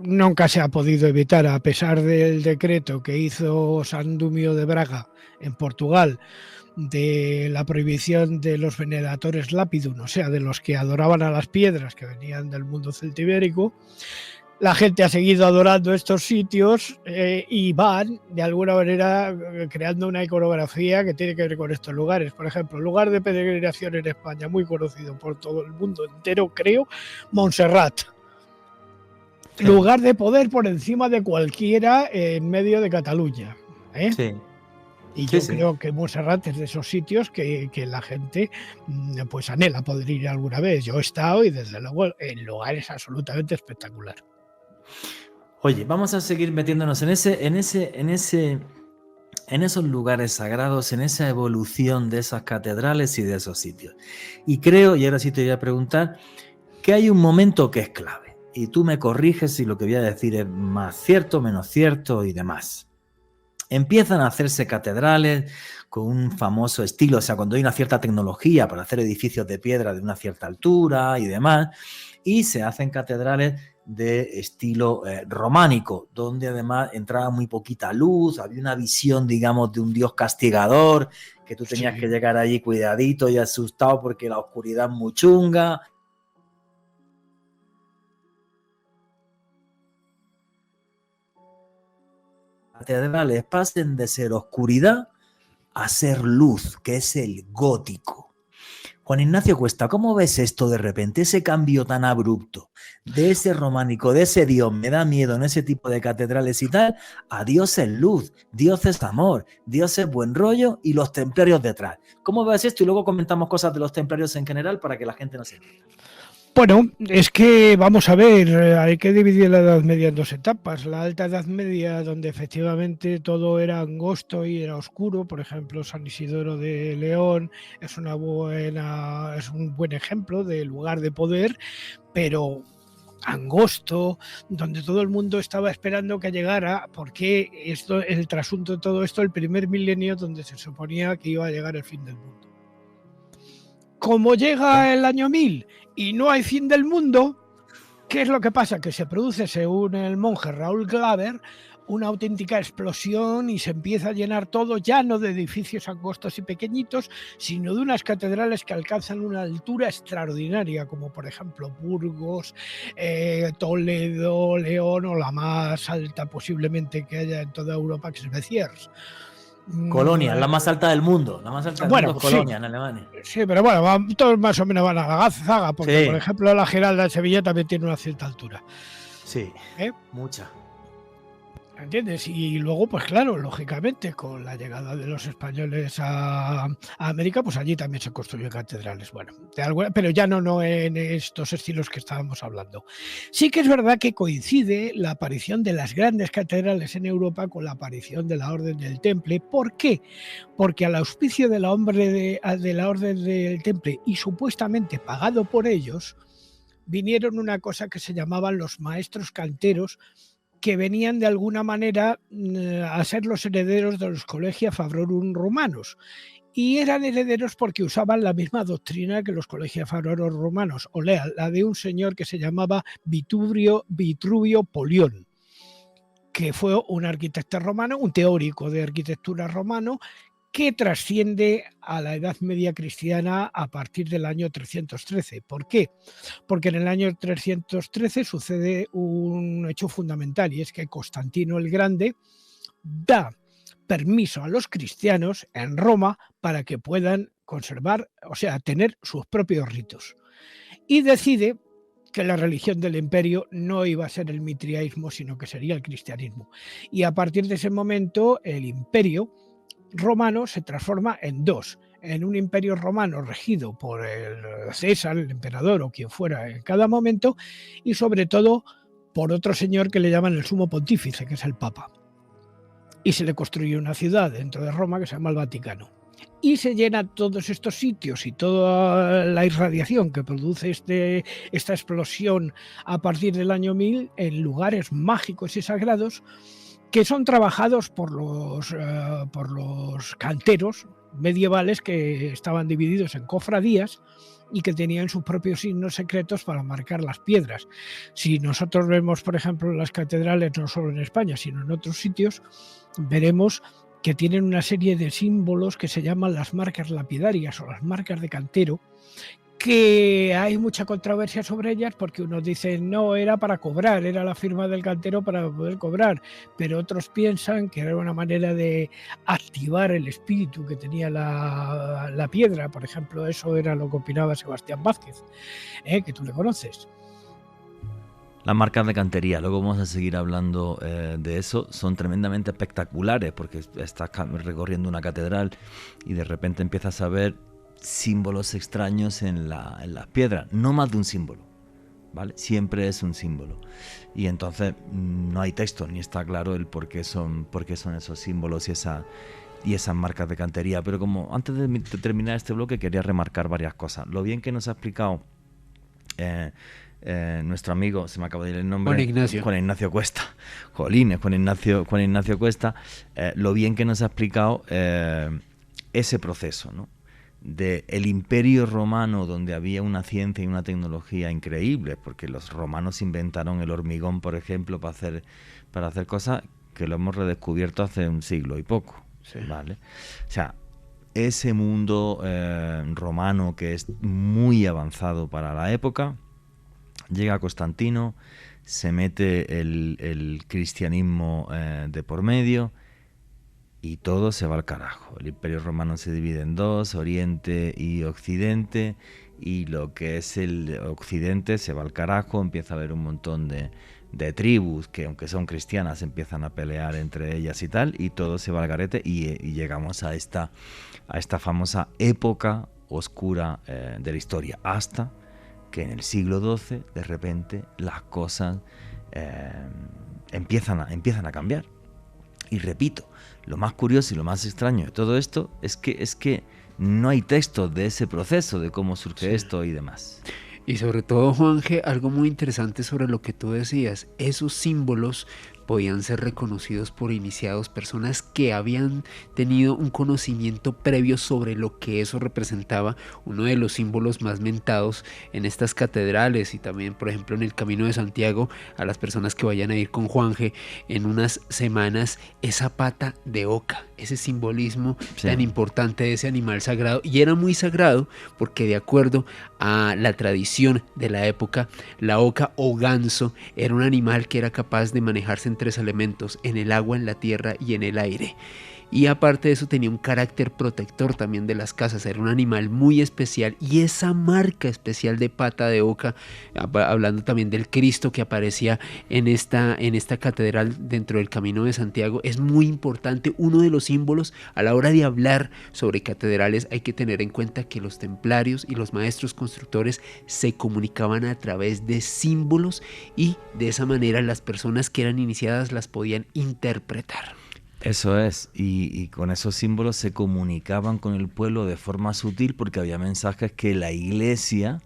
nunca se ha podido evitar, a pesar del decreto que hizo San Dumio de Braga en Portugal, de la prohibición de los veneratores lapidum, o sea, de los que adoraban a las piedras que venían del mundo celtibérico. La gente ha seguido adorando estos sitios y van, de alguna manera, creando una iconografía que tiene que ver con estos lugares. Por ejemplo, lugar de peregrinación en España muy conocido por todo el mundo entero, creo, Montserrat. Sí. Lugar de poder por encima de cualquiera en medio de Cataluña. Sí. Y yo creo que Montserrat es de esos sitios que la gente pues anhela poder ir alguna vez. Yo he estado y desde luego el lugar es absolutamente espectacular. Oye, vamos a seguir metiéndonos en esos lugares sagrados, en esa evolución de esas catedrales y de esos sitios. Y creo, y ahora sí te voy a preguntar, que hay un momento que es clave. Y tú me corriges si lo que voy a decir es más cierto, menos cierto y demás. Empiezan a hacerse catedrales con un famoso estilo, o sea, cuando hay una cierta tecnología para hacer edificios de piedra de una cierta altura y demás, y se hacen catedrales de estilo románico, donde además entraba muy poquita luz, había una visión, digamos, de un dios castigador, que tú tenías que llegar allí cuidadito y asustado porque la oscuridad es muy chunga. Catedrales pasen de ser oscuridad a ser luz, que es el gótico. Juan Ignacio Cuesta, ¿cómo ves esto de repente, ese cambio tan abrupto de ese románico, de ese Dios, me da miedo en ese tipo de catedrales y tal, a Dios es luz, Dios es amor, Dios es buen rollo y los templarios detrás? ¿Cómo ves esto? Y luego comentamos cosas de los templarios en general para que la gente no se entienda. Bueno, es que vamos a ver, hay que dividir la Edad Media en dos etapas. La Alta Edad Media, donde efectivamente todo era angosto y era oscuro, por ejemplo, San Isidoro de León es un buen ejemplo de lugar de poder, pero angosto, donde todo el mundo estaba esperando que llegara, porque el trasunto de todo esto, el primer milenio donde se suponía que iba a llegar el fin del mundo. Como llega el año 1000 y no hay fin del mundo, ¿Qué es lo que pasa? Que se produce, según el monje Raúl Glaber, una auténtica explosión y se empieza a llenar todo, ya no de edificios angostos y pequeñitos, sino de unas catedrales que alcanzan una altura extraordinaria, como por ejemplo Burgos, Toledo, León, o la más alta posiblemente que haya en toda Europa, que es Béziers. Colonia, la más alta del mundo. La más alta del mundo es Colonia, en Alemania. Sí, pero bueno, todos más o menos van a la zaga, porque Sí. por ejemplo la Giralda de Sevilla también tiene una cierta altura. Sí, ¿Eh? mucha. ¿Entiendes? Y luego, pues claro, lógicamente, con la llegada de los españoles a América, pues allí también se construyen catedrales. Bueno, pero ya no en estos estilos que estábamos hablando. Sí que es verdad que coincide la aparición de las grandes catedrales en Europa con la aparición de la Orden del Temple. ¿Por qué? Porque al auspicio de la Orden del Temple y supuestamente pagado por ellos, vinieron una cosa que se llamaban los maestros canteros, que venían de alguna manera a ser los herederos de los Collegia Fabrorum Romanos. Y eran herederos porque usaban la misma doctrina que los Collegia Fabrorum Romanos, o sea, la de un señor que se llamaba Vitruvio Polión, que fue un arquitecto romano, un teórico de arquitectura romano, que trasciende a la Edad Media cristiana a partir del año 313. ¿Por qué? Porque en el año 313 sucede un hecho fundamental, y es que Constantino el Grande da permiso a los cristianos en Roma para que puedan conservar, o sea, tener sus propios ritos. Y decide que la religión del imperio no iba a ser el mitriaísmo, sino que sería el cristianismo. Y a partir de ese momento, el imperio romano se transforma en dos: en un imperio romano regido por el César, el emperador o quien fuera en cada momento, y sobre todo por otro señor que le llaman el sumo pontífice, que es el Papa. Y se le construye una ciudad dentro de Roma que se llama el Vaticano. Y se llenan todos estos sitios y toda la irradiación que produce esta explosión a partir del año 1000 en lugares mágicos y sagrados, que son trabajados por los canteros medievales, que estaban divididos en cofradías y que tenían sus propios signos secretos para marcar las piedras. Si nosotros vemos, por ejemplo, las catedrales, no solo en España, sino en otros sitios, veremos que tienen una serie de símbolos que se llaman las marcas lapidarias o las marcas de cantero, que hay mucha controversia sobre ellas, porque unos dicen no, era para cobrar, era la firma del cantero para poder cobrar, pero otros piensan que era una manera de activar el espíritu que tenía la piedra. Por ejemplo, eso era lo que opinaba Sebastián Vázquez, que tú le conoces. Las marcas de cantería, luego vamos a seguir hablando de eso, son tremendamente espectaculares, porque estás recorriendo una catedral y de repente empiezas a ver símbolos extraños en las piedras, no más de un símbolo, ¿vale? Siempre es un símbolo, y entonces no hay texto ni está claro el por qué son esos símbolos y esas marcas de cantería. Pero como antes de terminar este bloque quería remarcar varias cosas. Lo bien que nos ha explicado nuestro amigo, se me acaba de ir el nombre, Juan Ignacio Cuesta, Jolines, Juan Ignacio Cuesta, lo bien que nos ha explicado ese proceso, ¿no? De el Imperio Romano, donde había una ciencia y una tecnología increíbles, porque los romanos inventaron el hormigón, por ejemplo, para hacer cosas que lo hemos redescubierto hace un siglo y poco, sí. ¿Vale? O sea, ese mundo romano, que es muy avanzado para la época, llega Constantino, se mete el cristianismo de por medio, y todo se va al carajo. El Imperio Romano se divide en dos, Oriente y Occidente, y lo que es el Occidente se va al carajo. Empieza a haber un montón de tribus que, aunque son cristianas, empiezan a pelear entre ellas y tal, y todo se va al garete, y llegamos a esta famosa época oscura de la historia, hasta que en el siglo XII, de repente, las cosas empiezan a cambiar. Y repito, lo más curioso y lo más extraño de todo esto es que no hay texto de ese proceso, de cómo surge esto y demás. Y sobre todo, Juanje, algo muy interesante sobre lo que tú decías, esos símbolos podían ser reconocidos por iniciados, personas que habían tenido un conocimiento previo sobre lo que eso representaba, uno de los símbolos más mentados en estas catedrales y también, por ejemplo, en el Camino de Santiago, a las personas que vayan a ir con Juanje en unas semanas, esa pata de oca, ese simbolismo tan importante de ese animal sagrado. Y era muy sagrado porque, de acuerdo a la tradición de la época, la oca o ganso era un animal que era capaz de manejarse en 3 elementos: en el agua, en la tierra y en el aire. Y aparte de eso tenía un carácter protector también de las casas, era un animal muy especial, y esa marca especial de pata de oca, hablando también del Cristo que aparecía en esta catedral dentro del Camino de Santiago, es muy importante. Uno de los símbolos a la hora de hablar sobre catedrales, hay que tener en cuenta que los templarios y los maestros constructores se comunicaban a través de símbolos, y de esa manera las personas que eran iniciadas las podían interpretar. Eso es, y con esos símbolos se comunicaban con el pueblo de forma sutil, porque había mensajes que la iglesia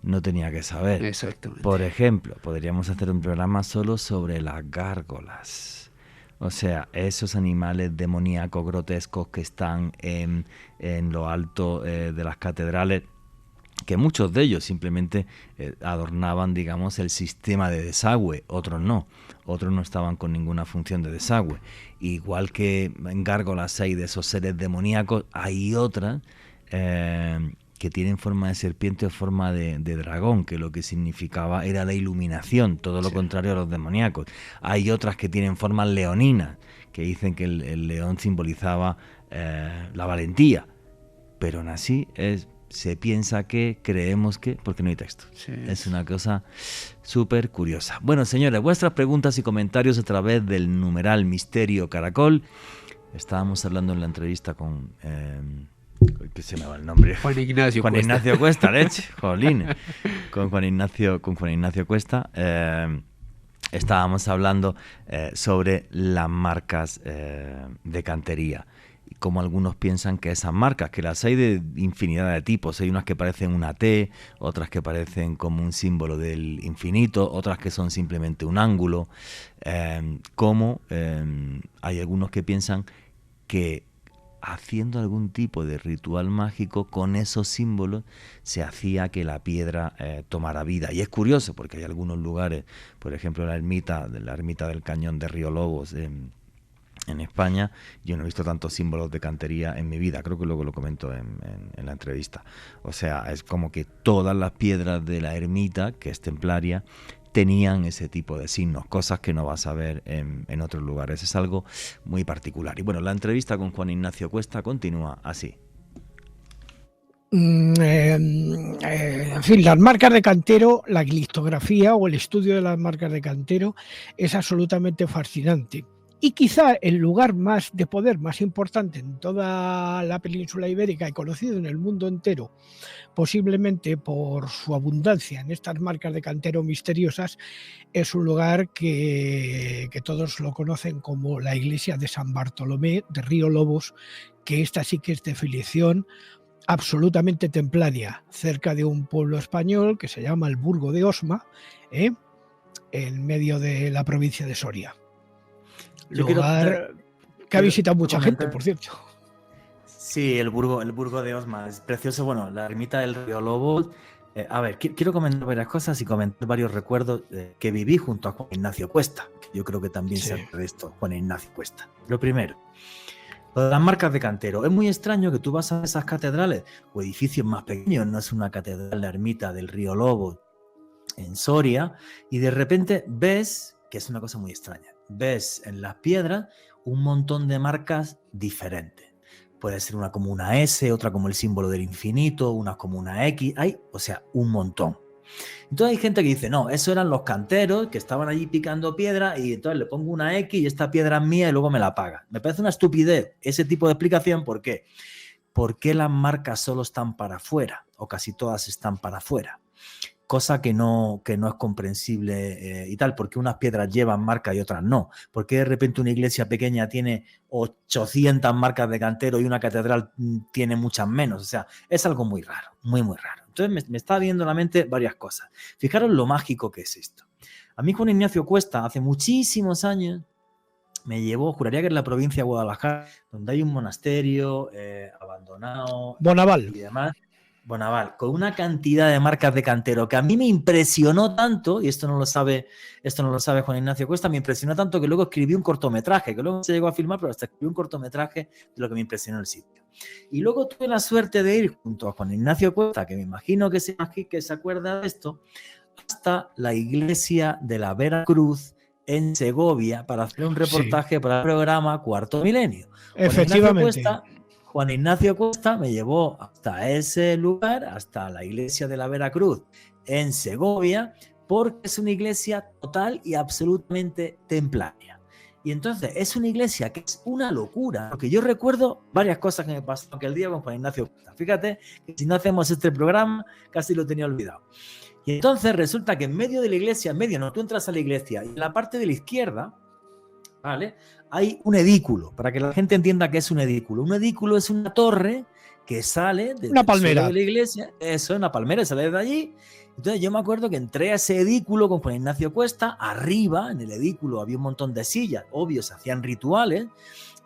no tenía que saber. Exactamente. Por ejemplo, podríamos hacer un programa solo sobre las gárgolas. O sea, esos animales demoníacos grotescos que están en lo alto de las catedrales, que muchos de ellos simplemente adornaban, digamos, el sistema de desagüe, otros no estaban con ninguna función de desagüe. Igual que en gárgolas hay de esos seres demoníacos, hay otras que tienen forma de serpiente o forma de dragón, que lo que significaba era la iluminación, todo lo contrario a los demoníacos. Hay otras que tienen formas leoninas, que dicen que el león simbolizaba la valentía, pero aún así se piensa que, creemos que, porque no hay texto. Sí. Es una cosa súper curiosa. Bueno, señores, vuestras preguntas y comentarios a través del numeral Misterio Caracol. Estábamos hablando en la entrevista con... que se me va el nombre. Juan Ignacio Cuesta, leche, jolín. Con Juan Ignacio Cuesta. Estábamos hablando sobre las marcas de cantería. Como algunos piensan que esas marcas, que las hay de infinidad de tipos, hay unas que parecen una T, otras que parecen como un símbolo del infinito, otras que son simplemente un ángulo, hay algunos que piensan que haciendo algún tipo de ritual mágico con esos símbolos se hacía que la piedra tomara vida. Y es curioso porque hay algunos lugares, por ejemplo la ermita del Cañón de Río Lobos en España, yo no he visto tantos símbolos de cantería en mi vida, creo que luego lo comento en la entrevista. O sea, es como que todas las piedras de la ermita, que es templaria, tenían ese tipo de signos, cosas que no vas a ver en otros lugares. Es algo muy particular. Y bueno, la entrevista con Juan Ignacio Cuesta continúa así. En fin, las marcas de cantero, la glistografía o el estudio de las marcas de cantero es absolutamente fascinante. Y quizá el lugar de poder más importante en toda la península ibérica y conocido en el mundo entero, posiblemente por su abundancia en estas marcas de cantero misteriosas, es un lugar que todos lo conocen como la iglesia de San Bartolomé de Río Lobos, que esta sí que es de filiación absolutamente templaria, cerca de un pueblo español que se llama el Burgo de Osma, en medio de la provincia de Soria. Lugar que ha visitado mucha gente, por cierto. Sí, el Burgo de Osma es precioso. Bueno, la ermita del Río Lobos. A ver, quiero comentar varias cosas y comentar varios recuerdos que viví junto a Juan Ignacio Cuesta, que yo creo que también se de esto, Juan Ignacio Cuesta. Lo primero, lo de las marcas de cantero. Es muy extraño que tú vas a esas catedrales o edificios más pequeños, no es una catedral, la ermita del Río Lobos en Soria, y de repente ves, que es una cosa muy extraña, ves en las piedras un montón de marcas diferentes. Puede ser una como una S, otra como el símbolo del infinito, una como una X, o sea, un montón. Entonces hay gente que dice, no, eso eran los canteros que estaban allí picando piedra y entonces le pongo una X y esta piedra es mía y luego me la paga. Me parece una estupidez ese tipo de explicación. ¿Por qué? ¿Por qué las marcas solo están para afuera? O casi todas están para afuera. Cosa que no es comprensible y tal, porque unas piedras llevan marca y otras no. ¿Por qué de repente una iglesia pequeña tiene 800 marcas de cantero y una catedral tiene muchas menos? O sea, es algo muy raro, muy, muy raro. Entonces me está viendo en la mente varias cosas. Fijaros lo mágico que es esto. A mí Juan Ignacio Cuesta, hace muchísimos años, me llevó, juraría que es la provincia de Guadalajara, donde hay un monasterio abandonado Bonaval. y demás. Bonaval, con una cantidad de marcas de cantero que a mí me impresionó tanto, y esto no lo sabe Juan Ignacio Cuesta, me impresionó tanto que luego escribí un cortometraje, que luego se llegó a filmar, pero hasta escribí un cortometraje de lo que me impresionó el sitio. Y luego tuve la suerte de ir junto a Juan Ignacio Cuesta, que me imagino que se acuerda de esto, hasta la iglesia de la Veracruz en Segovia para hacer un reportaje para el programa Cuarto Milenio. Efectivamente. Juan Ignacio Cuesta me llevó hasta ese lugar, hasta la iglesia de la Veracruz en Segovia, porque es una iglesia total y absolutamente templaria. Y entonces es una iglesia que es una locura, porque yo recuerdo varias cosas que me pasaron aquel día con Juan Ignacio Cuesta. Fíjate que si no hacemos este programa, casi lo tenía olvidado. Y entonces resulta que en medio de la iglesia, tú entras a la iglesia y en la parte de la izquierda, ¿vale?, hay un edículo, para que la gente entienda qué es un edículo. Un edículo es una torre que sale de una palmera de la iglesia, eso es una palmera, sale de allí. Entonces yo me acuerdo que entré a ese edículo con Juan Ignacio Cuesta, arriba en el edículo había un montón de sillas, obvio, se hacían rituales.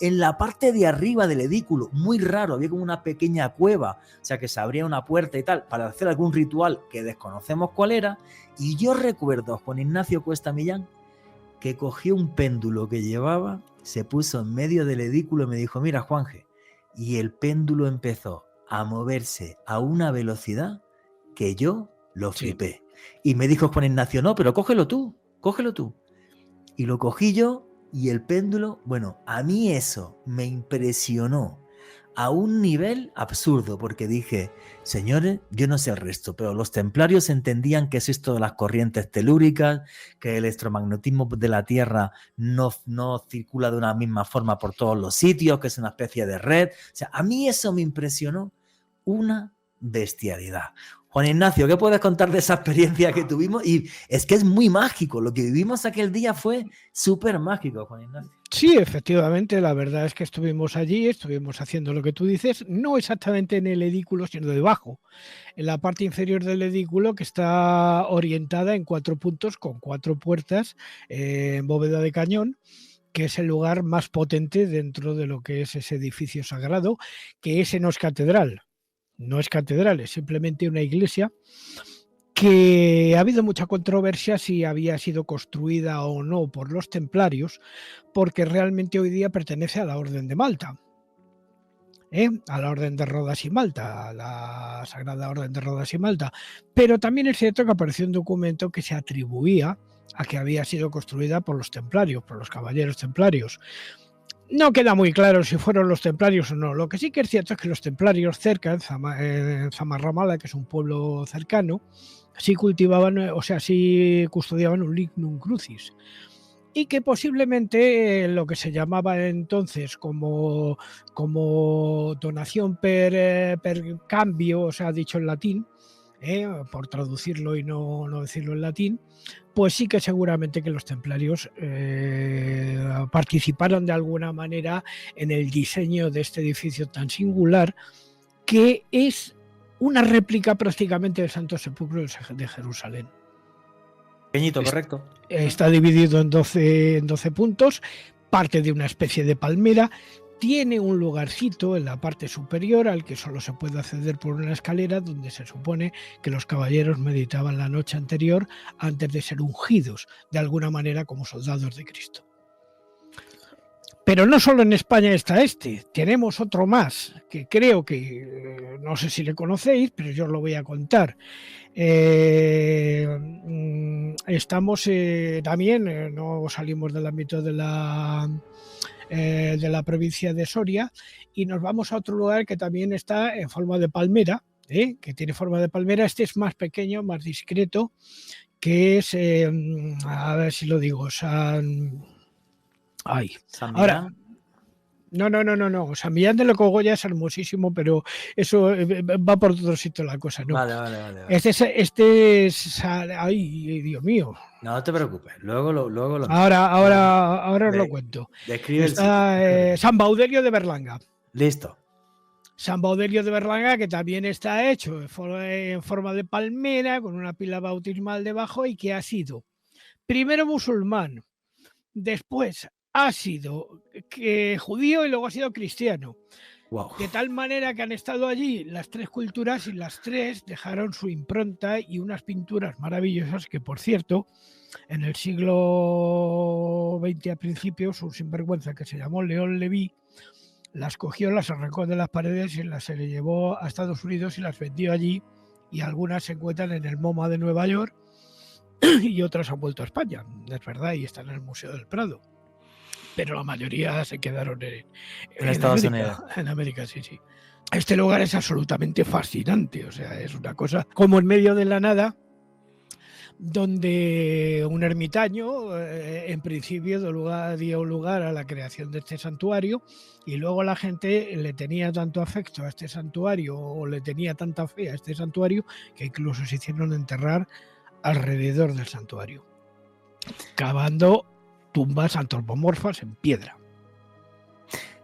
En la parte de arriba del edículo, muy raro, había como una pequeña cueva, o sea que se abría una puerta y tal, para hacer algún ritual que desconocemos cuál era. Y yo recuerdo a Juan Ignacio Cuesta Millán que cogió un péndulo que llevaba, se puso en medio del edículo y me dijo: mira, Juanje, y el péndulo empezó a moverse a una velocidad que yo lo flipé. Sí. Y me dijo Juan Ignacio: no, pero cógelo tú. Y lo cogí yo y el péndulo, bueno, a mí eso me impresionó a un nivel absurdo, porque dije: señores, yo no sé el resto, pero los templarios entendían que es esto de las corrientes telúricas, que el electromagnetismo de la Tierra no circula de una misma forma por todos los sitios, que es una especie de red. O sea, a mí eso me impresionó una bestialidad. Juan Ignacio, ¿qué puedes contar de esa experiencia que tuvimos? Y es que es muy mágico, lo que vivimos aquel día fue súper mágico, Juan Ignacio. Sí, efectivamente, la verdad es que estuvimos allí, estuvimos haciendo lo que tú dices, no exactamente en el edículo, sino debajo, en la parte inferior del edículo, que está orientada en 4 puntos con 4 puertas en bóveda de cañón, que es el lugar más potente dentro de lo que es ese edificio sagrado, que ese no es catedral. No es catedral, es simplemente una iglesia que ha habido mucha controversia si había sido construida o no por los templarios, porque realmente hoy día pertenece a la Orden de Malta, a la Orden de Rodas y Malta, a la Sagrada Orden de Rodas y Malta. Pero también es cierto que apareció un documento que se atribuía a que había sido construida por los templarios, por los caballeros templarios. No queda muy claro si fueron los templarios o no. Lo que sí que es cierto es que los templarios cerca, en Zamarramala, que es un pueblo cercano, sí cultivaban, o sea, sí custodiaban un lignum crucis. Y que posiblemente lo que se llamaba entonces como donación per cambio, o sea, dicho en latín, por traducirlo y no decirlo en latín, pues sí que seguramente que los templarios participaron de alguna manera en el diseño de este edificio tan singular, que es una réplica prácticamente del Santo Sepulcro de Jerusalén. Pequeñito, correcto. Está dividido en 12 puntos, parte de una especie de palmera. Tiene un lugarcito en la parte superior al que solo se puede acceder por una escalera, donde se supone que los caballeros meditaban la noche anterior antes de ser ungidos, de alguna manera como soldados de Cristo. Pero no solo en España está tenemos otro más, que creo que, no sé si le conocéis, pero yo os lo voy a contar. Estamos también, no salimos del ámbito de la provincia de Soria, y nos vamos a otro lugar que también está en forma de palmera, que tiene forma de palmera. Este es más pequeño, más discreto, que es, a ver si lo digo, San Millán. No. San Millán de Locogoya es hermosísimo, pero eso va por otro sitio la cosa, ¿no? Vale. Este es... Ay, Dios mío. No te preocupes, luego lo... Ahora os lo cuento. Describe está San Baudelio de Berlanga. Listo. San Baudelio de Berlanga, que también está hecho en forma de palmera, con una pila bautismal debajo, y que ha sido primero musulmán, después ha sido judío y luego ha sido cristiano. Wow. De tal manera que han estado allí las tres culturas y las tres dejaron su impronta y unas pinturas maravillosas que, por cierto, en el siglo XX a principios, un sinvergüenza que se llamó León Leví las cogió, las arrancó de las paredes y se le llevó a Estados Unidos y las vendió allí, y algunas se encuentran en el MoMA de Nueva York y otras han vuelto a España, es verdad, y están en el Museo del Prado. Pero la mayoría se quedaron en Estados América, Unidos. En América, sí. Este lugar es absolutamente fascinante, o sea, es una cosa como en medio de la nada, donde un ermitaño en principio dio lugar a la creación de este santuario, y luego la gente le tenía tanto afecto a este santuario o le tenía tanta fe a este santuario que incluso se hicieron enterrar alrededor del santuario, cavando tumbas antropomorfas en piedra.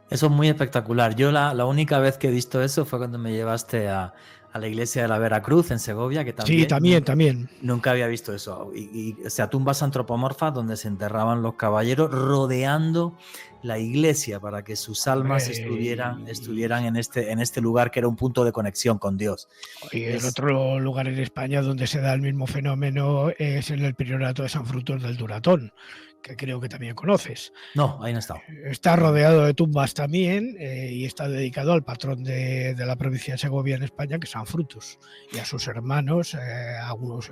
Eso es muy espectacular. Yo la única vez que he visto eso fue cuando me llevaste a la iglesia de la Veracruz en Segovia, que también, sí, también. Nunca había visto eso. O sea, tumbas antropomorfas donde se enterraban los caballeros rodeando la iglesia para que sus almas estuvieran en este lugar que era un punto de conexión con Dios. Y el otro lugar en España donde se da el mismo fenómeno es en el Priorato de San Frutos del Duratón, que creo que también conoces. No, ahí no he estado. Está rodeado de tumbas también y está dedicado al patrón de la provincia de Segovia en España, que es San Frutos, y a sus hermanos, algunos,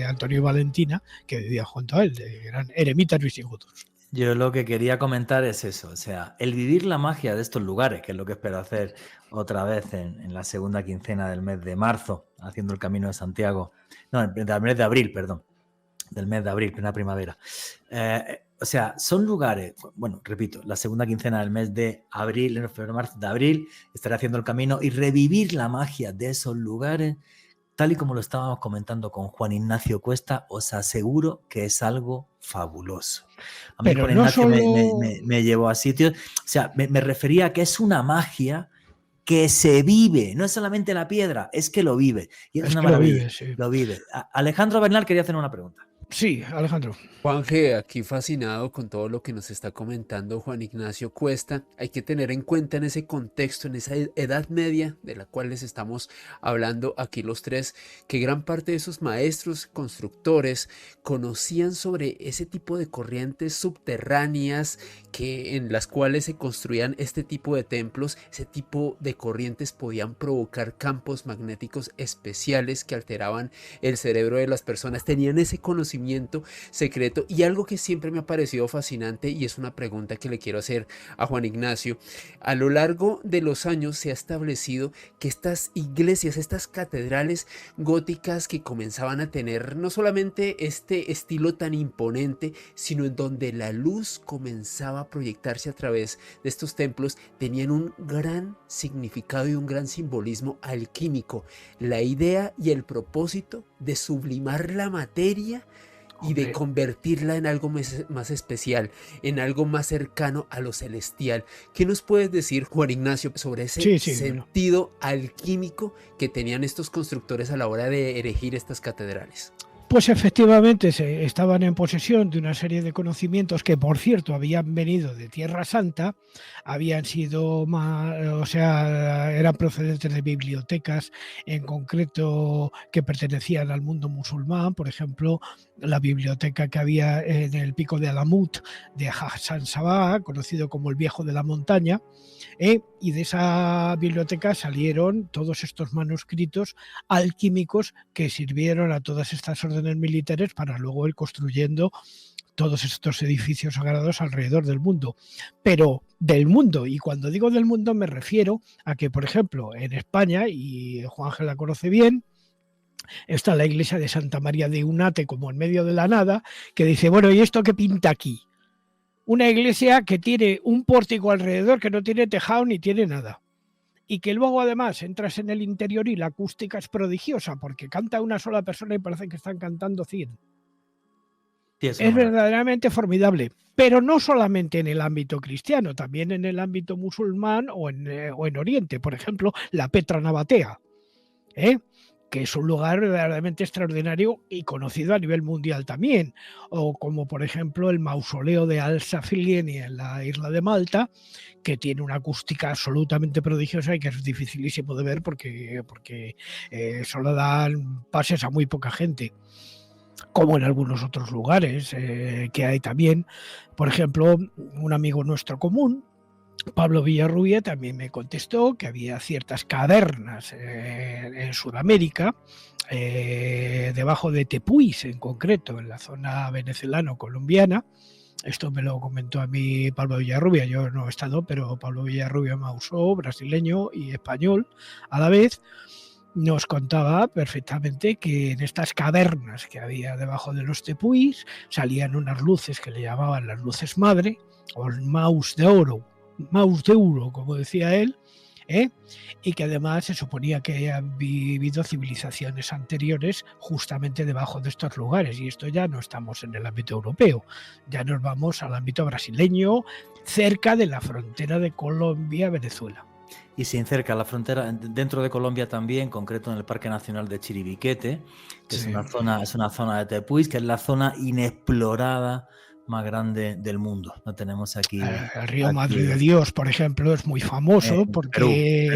Antonio y Valentina, que vivían junto a él, eran eremitas visigodos. Yo lo que quería comentar es eso, o sea, el vivir la magia de estos lugares, que es lo que espero hacer otra vez en la segunda quincena del mes de marzo, haciendo el Camino de Santiago, no, del mes de abril, perdón, del mes de abril, plena primavera. O sea, son lugares, bueno, repito, la segunda quincena del mes de abril, en febrero, marzo, de abril, estaré haciendo el camino y revivir la magia de esos lugares, tal y como lo estábamos comentando con Juan Ignacio Cuesta, os aseguro que es algo fabuloso. A mí Juan Ignacio me llevó a sitios, o sea, me refería a que es una magia que se vive, no es solamente la piedra, es que lo vive. Y es una maravilla, lo vive. Alejandro Bernal quería hacer una pregunta. Sí, Alejandro. Juanje, aquí fascinado con todo lo que nos está comentando Juan Ignacio Cuesta. Hay que tener en cuenta en ese contexto, en esa edad media de la cual les estamos hablando aquí los tres, que gran parte de esos maestros constructores conocían sobre ese tipo de corrientes subterráneas en las cuales se construían este tipo de templos. Ese tipo de corrientes podían provocar campos magnéticos especiales que alteraban el cerebro de las personas. Tenían ese conocimiento secreto. Y algo que siempre me ha parecido fascinante, y es una pregunta que le quiero hacer a Juan Ignacio: a lo largo de los años se ha establecido que estas iglesias, estas catedrales góticas que comenzaban a tener no solamente este estilo tan imponente, sino en donde la luz comenzaba a proyectarse a través de estos templos, tenían un gran significado y un gran simbolismo alquímico, la idea y el propósito de sublimar la materia y de convertirla en algo más especial, en algo más cercano a lo celestial. ¿Qué nos puedes decir, Juan Ignacio, sobre ese sentido alquímico que tenían estos constructores a la hora de erigir estas catedrales? Pues efectivamente estaban en posesión de una serie de conocimientos que, por cierto, habían venido de Tierra Santa, habían sido, eran procedentes de bibliotecas, en concreto que pertenecían al mundo musulmán. Por ejemplo, la biblioteca que había en el pico de Alamut de Hassan Sabah, conocido como el Viejo de la Montaña, y de esa biblioteca salieron todos estos manuscritos alquímicos que sirvieron a todas estas órdenes militares para luego ir construyendo todos estos edificios sagrados alrededor del mundo. Pero del mundo, y cuando digo del mundo me refiero a que, por ejemplo, en España, y Juan Ángel la conoce bien, está la iglesia de Santa María de Unate como en medio de la nada, que dice, bueno, ¿y esto qué pinta aquí? Una iglesia que tiene un pórtico alrededor que no tiene tejado ni tiene nada. Y que luego además entras en el interior y la acústica es prodigiosa porque canta una sola persona y parece que están cantando 100. Sí, es verdaderamente formidable. Pero no solamente en el ámbito cristiano, también en el ámbito musulmán o en Oriente. Por ejemplo, la Petra Nabatea, que es un lugar verdaderamente extraordinario y conocido a nivel mundial también, o como por ejemplo el mausoleo de Al-Safilieni en la isla de Malta, que tiene una acústica absolutamente prodigiosa y que es dificilísimo de ver porque solo dan pases a muy poca gente, como en algunos otros lugares que hay también. Por ejemplo, un amigo nuestro común, Pablo Villarrubia, también me contestó que había ciertas cavernas en Sudamérica, debajo de Tepuis en concreto, en la zona venezolano-colombiana. Esto me lo comentó a mí Pablo Villarrubia, yo no he estado, pero Pablo Villarrubia Mausó, brasileño y español a la vez, nos contaba perfectamente que en estas cavernas que había debajo de los tepuis salían unas luces que le llamaban las luces madre, o el maus de oro, como decía él, y que además se suponía que habían vivido civilizaciones anteriores justamente debajo de estos lugares, y esto ya no estamos en el ámbito europeo, ya nos vamos al ámbito brasileño, cerca de la frontera de Colombia-Venezuela. Y sin cerca, la frontera, dentro de Colombia también, en concreto en el Parque Nacional de Chiribiquete, que sí, es una zona de Tepuis, que es la zona inexplorada más grande del mundo. Lo tenemos aquí. El río Madre de Dios, por ejemplo, es muy famoso porque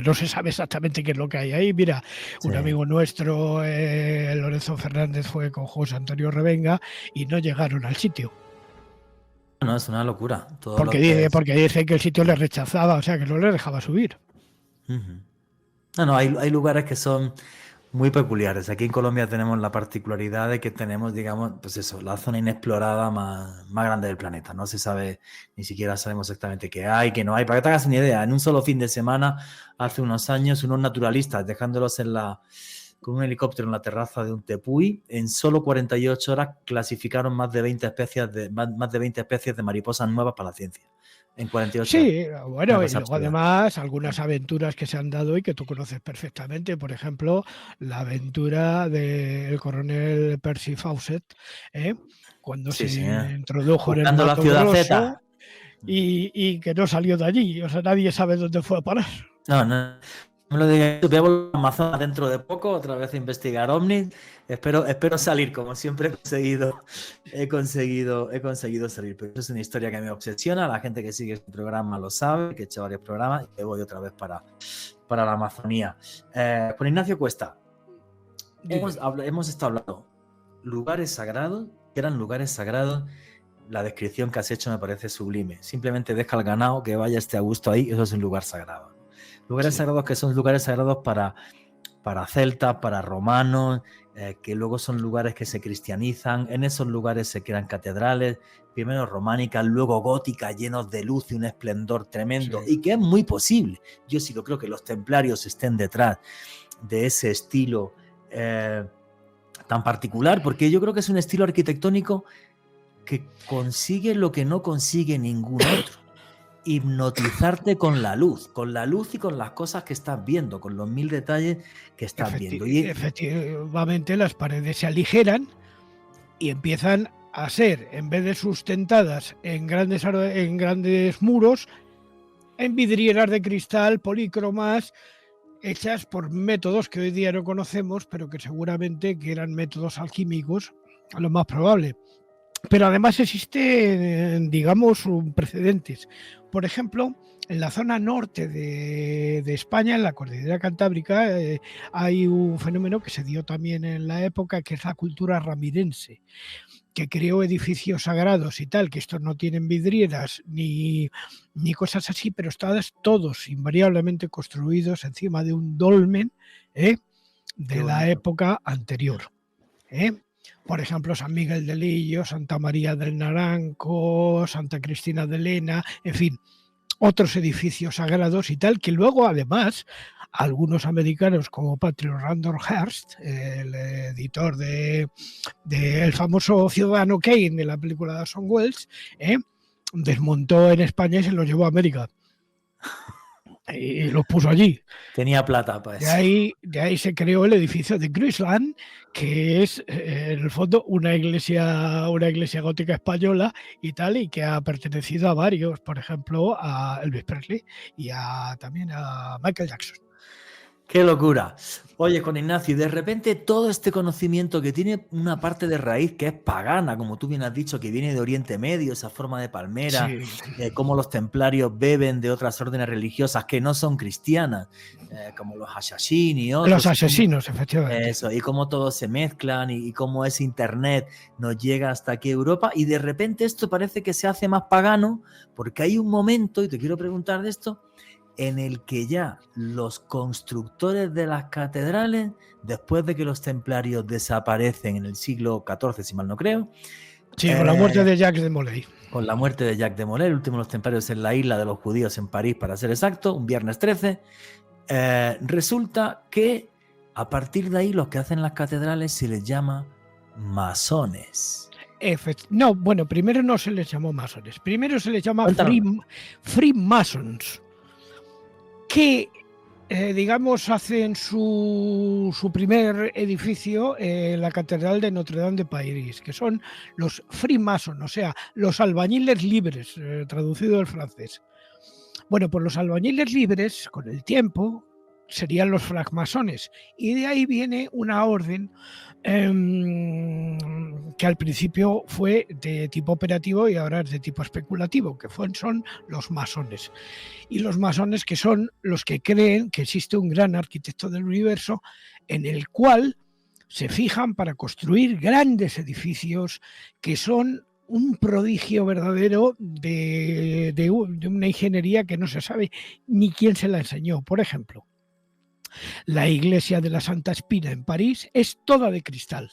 no se sabe exactamente qué es lo que hay ahí. Mira, un amigo nuestro, Lorenzo Fernández, fue con José Antonio Revenga y no llegaron al sitio. No, es una locura. Porque dice que el sitio le rechazaba, o sea, que no le dejaba subir. No, hay lugares que son muy peculiares. Aquí en Colombia tenemos la particularidad de que tenemos, digamos, pues eso, la zona inexplorada más grande del planeta. No se sabe, ni siquiera sabemos exactamente qué hay, qué no hay. Para que te hagas una idea, en un solo fin de semana, hace unos años, unos naturalistas, dejándolos con un helicóptero en la terraza de un tepuy, en solo 48 horas clasificaron más de 20 especies de mariposas nuevas para la ciencia. En 48 horas. Sí, bueno, y luego además algunas aventuras que se han dado y que tú conoces perfectamente. Por ejemplo, la aventura del coronel Percy Fawcett, cuando se introdujo en el Mato Grosso y que no salió de allí. O sea, nadie sabe dónde fue a parar. No me lo digas. Voy a volver a Amazonas dentro de poco, otra vez a investigar ovnis. Espero salir, como siempre he conseguido salir. Pero eso es una historia que me obsesiona. La gente que sigue este programa lo sabe, que he hecho varios programas y voy otra vez para la Amazonía. Con Ignacio Cuesta, hemos estado hablando lugares sagrados, que eran lugares sagrados. La descripción que has hecho me parece sublime. Simplemente deja al ganado que vaya esté a gusto ahí, eso es un lugar sagrado. Lugares sagrados que son lugares sagrados para celtas, para romanos, que luego son lugares que se cristianizan. En esos lugares se crean catedrales, primero románicas, luego góticas, llenos de luz y un esplendor tremendo, y que es muy posible. Yo sí lo creo que los templarios estén detrás de ese estilo tan particular, porque yo creo que es un estilo arquitectónico que consigue lo que no consigue ningún otro. Hipnotizarte con la luz y con las cosas que estás viendo, con los 1000 detalles que estás viendo. Y efectivamente, las paredes se aligeran y empiezan a ser, en vez de sustentadas en grandes muros, en vidrieras de cristal, polícromas, hechas por métodos que hoy día no conocemos, pero que seguramente que eran métodos alquímicos, a lo más probable. Pero además existen, digamos, precedentes. Por ejemplo, en la zona norte de España, en la cordillera cantábrica, hay un fenómeno que se dio también en la época, que es la cultura ramirense, que creó edificios sagrados y tal, que estos no tienen vidrieras ni cosas así, pero están todos invariablemente construidos encima de un dolmen de la época anterior. Por ejemplo, San Miguel de Lillo, Santa María del Naranco, Santa Cristina de Lena, en fin, otros edificios sagrados y tal, que luego además algunos americanos como Patrick Randall Hearst, el editor del famoso Ciudadano Kane de la película de Orson Welles, desmontó en España y se los llevó a América. Y los puso allí. Tenía plata, pues. De ahí se creó el edificio de Graceland, que es en el fondo una iglesia gótica española y tal, y que ha pertenecido a varios, por ejemplo, a Elvis Presley y también a Michael Jackson. ¡Qué locura! Oye, con Ignacio, y de repente todo este conocimiento que tiene una parte de raíz que es pagana, como tú bien has dicho, que viene de Oriente Medio, esa forma de palmera, Sí, cómo los templarios beben de otras órdenes religiosas que no son cristianas, como los Assassín y los otros, asesinos, efectivamente. eso, y cómo todos se mezclan y cómo ese internet nos llega hasta aquí a Europa, y de repente esto parece que se hace más pagano, porque hay un momento, y te quiero preguntar de esto, en el que ya los constructores de las catedrales, después de que los templarios desaparecen en el siglo XIV, si mal no creo, Sí, con la muerte de Jacques de Molay. con la muerte de Jacques de Molay, el último de los templarios en la isla de los judíos en París, para ser exacto, un viernes 13, resulta que a partir de ahí los que hacen las catedrales se les llama masones. No, bueno, primero no se les llamó masones, primero se les llama Freemasons, que digamos hacen su primer edificio en la Catedral de Notre Dame de París, que son los Freemasons, o sea, los albañiles libres, traducido del francés. Bueno, pues los albañiles libres, con el tiempo, serían los francmasones, y de ahí viene una orden que al principio fue de tipo operativo y ahora es de tipo especulativo, que son los masones. Y los masones, que son los que creen que existe un gran arquitecto del universo en el cual se fijan para construir grandes edificios que son un prodigio verdadero de una ingeniería que no se sabe ni quién se la enseñó. Por ejemplo, la iglesia de la Santa Espina en París es toda de cristal.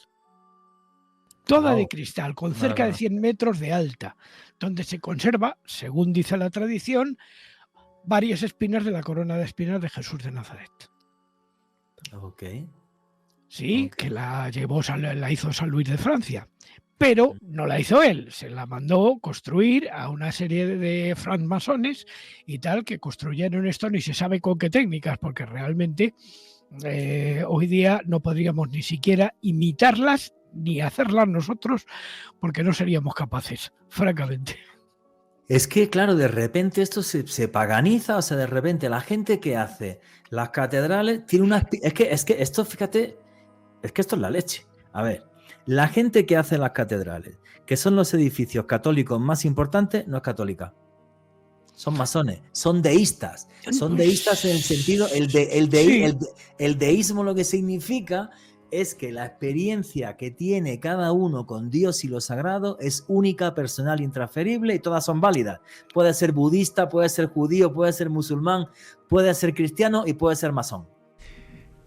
Toda de cristal, con cerca de 100 metros de alta, donde se conserva, según dice la tradición, varias espinas de la corona de espinas de Jesús de Nazaret. Ok. Sí, que la hizo San Luis de Francia. Pero no la hizo él, se la mandó construir a una serie de francmasones y tal, que construyeron esto, ni se sabe con qué técnicas, porque realmente hoy día no podríamos ni siquiera imitarlas ni hacerlas nosotros, porque no seríamos capaces, francamente. Es que, claro, de repente esto se paganiza, o sea, de repente la gente que hace las catedrales tiene una... Es que esto, fíjate, es que esto es la leche. A ver, la gente que hace las catedrales, que son los edificios católicos más importantes, no es católica. Son masones, son deístas. Son deístas en el sentido, el deísmo lo que significa es que la experiencia que tiene cada uno con Dios y lo sagrado es única, personal, intransferible, y todas son válidas. Puede ser budista, puede ser judío, puede ser musulmán, puede ser cristiano y puede ser masón.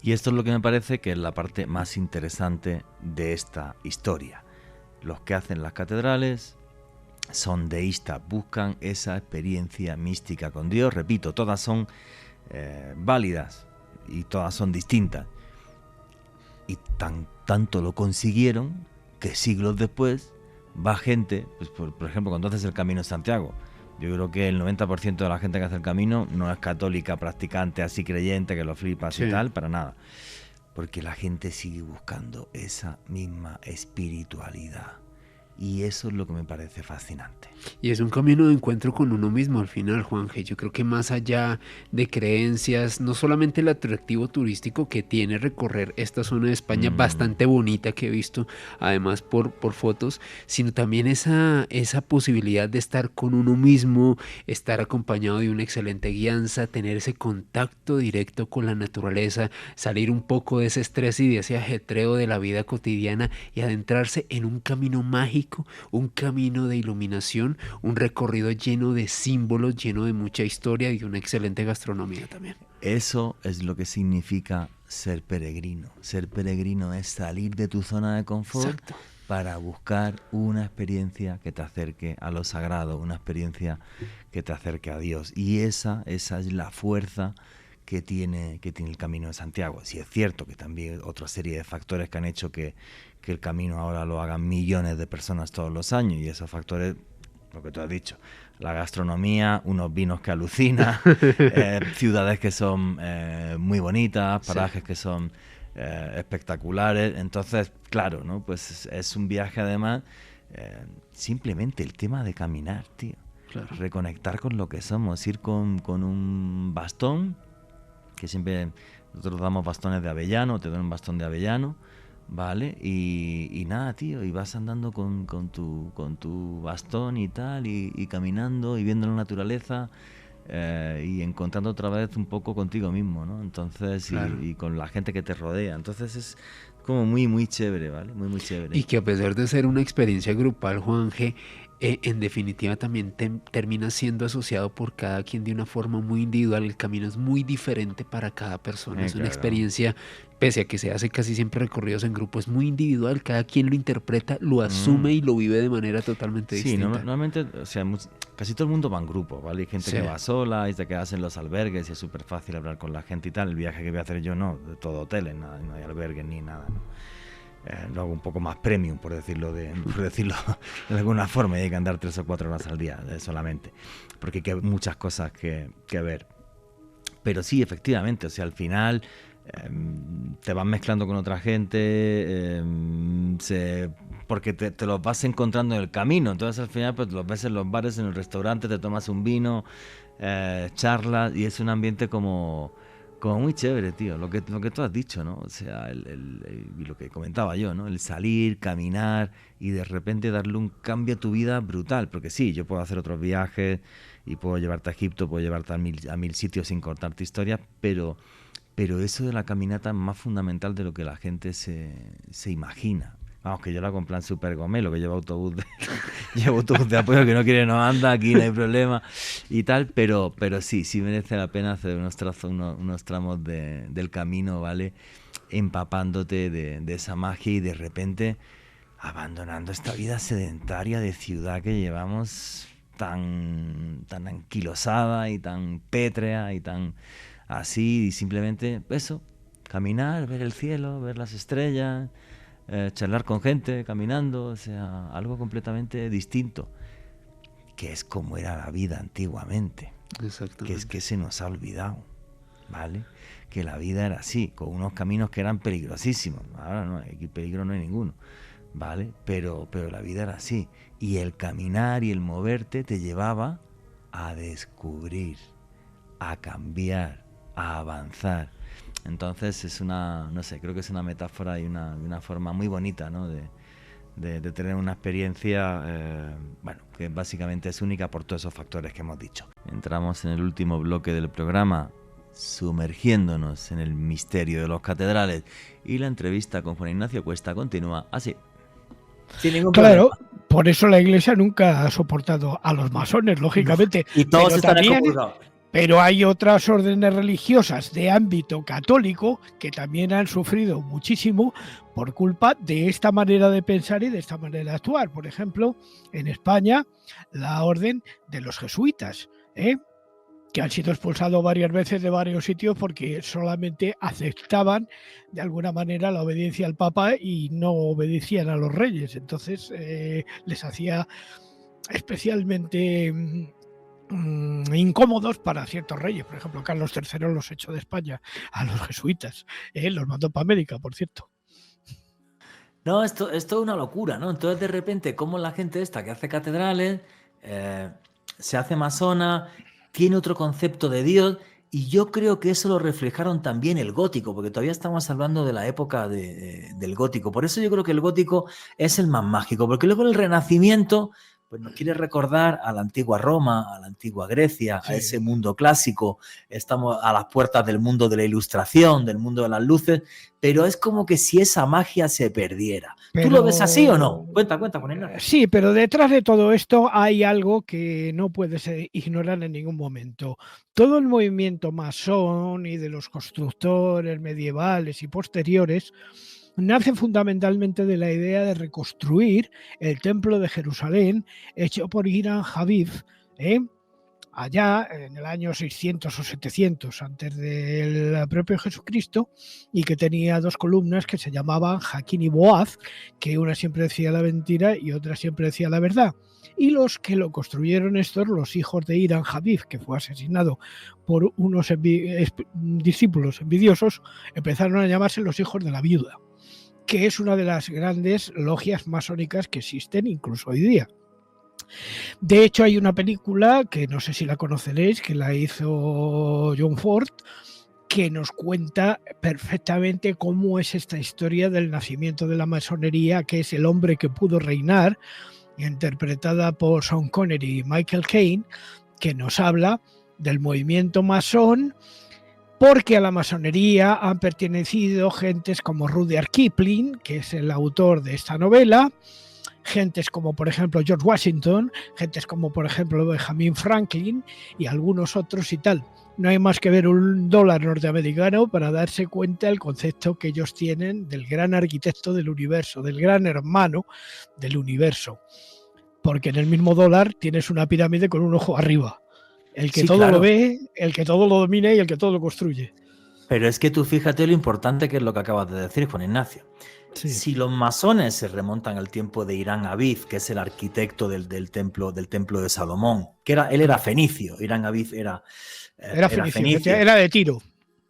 Y esto es lo que me parece que es la parte más interesante de esta historia. Los que hacen las catedrales son deístas, buscan esa experiencia mística con Dios. Repito, todas son válidas y todas son distintas. Y tanto lo consiguieron que siglos después va gente, pues por ejemplo, cuando haces el Camino de Santiago, yo creo que el 90% de la gente que hace el camino no es católica, practicante, así creyente, que lo flipas y tal, para nada. Porque la gente sigue buscando esa misma espiritualidad. Y eso es lo que me parece fascinante. Y es un camino de encuentro con uno mismo al final, Juanje. Yo creo que más allá de creencias, no solamente el atractivo turístico que tiene recorrer esta zona de España bastante bonita que he visto, además por fotos, sino también esa posibilidad de estar con uno mismo, estar acompañado de una excelente guianza, tener ese contacto directo con la naturaleza, salir un poco de ese estrés y de ese ajetreo de la vida cotidiana y adentrarse en un camino mágico, un camino de iluminación, un recorrido lleno de símbolos, lleno de mucha historia y una excelente gastronomía también. Eso es lo que significa ser peregrino. Ser peregrino es salir de tu zona de confort. Exacto. Para buscar una experiencia que te acerque a lo sagrado, una experiencia que te acerque a Dios. Y esa es la fuerza que tiene el Camino de Santiago. Sí, es cierto que también otra serie de factores que han hecho que el camino ahora lo hagan millones de personas todos los años, y esos factores, lo que tú has dicho, la gastronomía, unos vinos que alucinan, ciudades que son muy bonitas, parajes que son espectaculares. Entonces, claro, ¿no? Pues es un viaje además, simplemente el tema de caminar, tío. Claro. Reconectar con lo que somos, ir con un bastón, que siempre Nosotros damos bastones de avellano, te doy un bastón de avellano, ¿vale? Y nada, tío, y vas andando con tu bastón y tal, y caminando y viendo la naturaleza, y encontrando otra vez un poco contigo mismo, ¿no? Entonces, claro. y con la gente que te rodea. Entonces es como muy, muy chévere, ¿vale? Muy, muy chévere. Y que a pesar de ser una experiencia grupal, Juanje, en definitiva también termina siendo asociado por cada quien de una forma muy individual. El camino es muy diferente para cada persona. Es una experiencia, pese a que se hace casi siempre recorridos en grupo, es muy individual. Cada quien lo interpreta, lo asume y lo vive de manera totalmente distinta. Sí, normalmente, o sea, casi todo el mundo va en grupo, ¿vale? Hay gente que va sola y se queda en los albergues y es súper fácil hablar con la gente y tal. El viaje que voy a hacer yo no, de todo hoteles, nada, no hay albergues ni nada, ¿no? Lo hago un poco más premium, por decirlo de alguna forma, y hay que andar 3 o 4 horas al día solamente, porque hay muchas cosas que ver. Pero sí, efectivamente, o sea, al final te vas mezclando con otra gente, porque te los vas encontrando en el camino. Entonces al final pues los ves en los bares, en el restaurante, te tomas un vino, charlas, y es un ambiente como muy chévere, tío, lo que tú has dicho, ¿no? O sea, y lo que comentaba yo, ¿no? El salir, caminar y de repente darle un cambio a tu vida brutal, porque sí, yo puedo hacer otros viajes y puedo llevarte a Egipto, puedo llevarte a mil sitios sin contarte historias, pero eso de la caminata es más fundamental de lo que la gente se imagina. Vamos, que yo lo hago en plan super gomelo, que llevo autobús de apoyo, que no quiere no anda, aquí no hay problema y tal, pero sí merece la pena hacer unos tramos del camino, ¿vale? Empapándote de esa magia y de repente abandonando esta vida sedentaria de ciudad que llevamos tan anquilosada y tan pétrea y tan así, y simplemente eso, caminar, ver el cielo, ver las estrellas, charlar con gente, caminando, o sea, algo completamente distinto, que es como era la vida antiguamente. Exactamente. Que es que se nos ha olvidado, ¿vale? Que la vida era así, con unos caminos que eran peligrosísimos. Ahora no, aquí peligro no hay ninguno, ¿vale? Pero la vida era así, y el caminar y el moverte te llevaba a descubrir, a cambiar, a avanzar. Entonces es creo que es una metáfora y una forma muy bonita, ¿no? de tener una experiencia, que básicamente es única por todos esos factores que hemos dicho. Entramos en el último bloque del programa, sumergiéndonos en el misterio de los catedrales, y la entrevista con Juan Ignacio Cuesta continúa así. Sin ningún problema. Por eso la Iglesia nunca ha soportado a los masones, lógicamente. Y todos están excomulgados. Pero hay otras órdenes religiosas de ámbito católico que también han sufrido muchísimo por culpa de esta manera de pensar y de esta manera de actuar. Por ejemplo, en España, la orden de los jesuitas, que han sido expulsados varias veces de varios sitios porque solamente aceptaban de alguna manera la obediencia al Papa y no obedecían a los reyes. Entonces les hacía especialmente incómodos para ciertos reyes. Por ejemplo, Carlos III los echó de España a los jesuitas, los mandó para América, por cierto. No, esto es una locura, ¿no? Entonces, de repente, como la gente esta que hace catedrales se hace masona, tiene otro concepto de Dios, y yo creo que eso lo reflejaron también el gótico, porque todavía estamos hablando de la época del gótico. Por eso yo creo que el gótico es el más mágico, porque luego el Renacimiento pues nos quiere recordar a la antigua Roma, a la antigua Grecia, sí, a ese mundo clásico. Estamos a las puertas del mundo de la Ilustración, del mundo de las luces, pero es como que si esa magia se perdiera. ¿Tú lo ves así o no? Cuenta con él. Sí, pero detrás de todo esto hay algo que no puedes ignorar en ningún momento. Todo el movimiento masón y de los constructores medievales y posteriores nace fundamentalmente de la idea de reconstruir el templo de Jerusalén hecho por Hiram Habib, allá en el año 600 o 700 antes del propio Jesucristo, y que tenía 2 columnas que se llamaban Jaquín y Boaz, que una siempre decía la mentira y otra siempre decía la verdad. Y los que lo construyeron los hijos de Hiram Habib, que fue asesinado por unos discípulos envidiosos, empezaron a llamarse los hijos de la viuda, que es una de las grandes logias masónicas que existen incluso hoy día. De hecho, hay una película que no sé si la conoceréis, que la hizo John Ford, que nos cuenta perfectamente cómo es esta historia del nacimiento de la masonería, que es El hombre que pudo reinar, interpretada por Sean Connery y Michael Caine, que nos habla del movimiento masón, porque a la masonería han pertenecido gentes como Rudyard Kipling, que es el autor de esta novela, gentes como por ejemplo George Washington, gentes como por ejemplo Benjamin Franklin y algunos otros y tal. No hay más que ver un dólar norteamericano para darse cuenta del concepto que ellos tienen del gran arquitecto del universo, del gran hermano del universo. Porque en el mismo dólar tienes una pirámide con un ojo arriba. El que Sí, todo claro. lo ve, el que todo lo domina y el que todo lo construye. Pero es que tú fíjate lo importante que es lo que acabas de decir, Juan Ignacio. Sí. Si los masones se remontan al tiempo de Irán Abid, que es el arquitecto del templo de Salomón, que él era fenicio, Irán Abid era fenicio. Era de Tiro.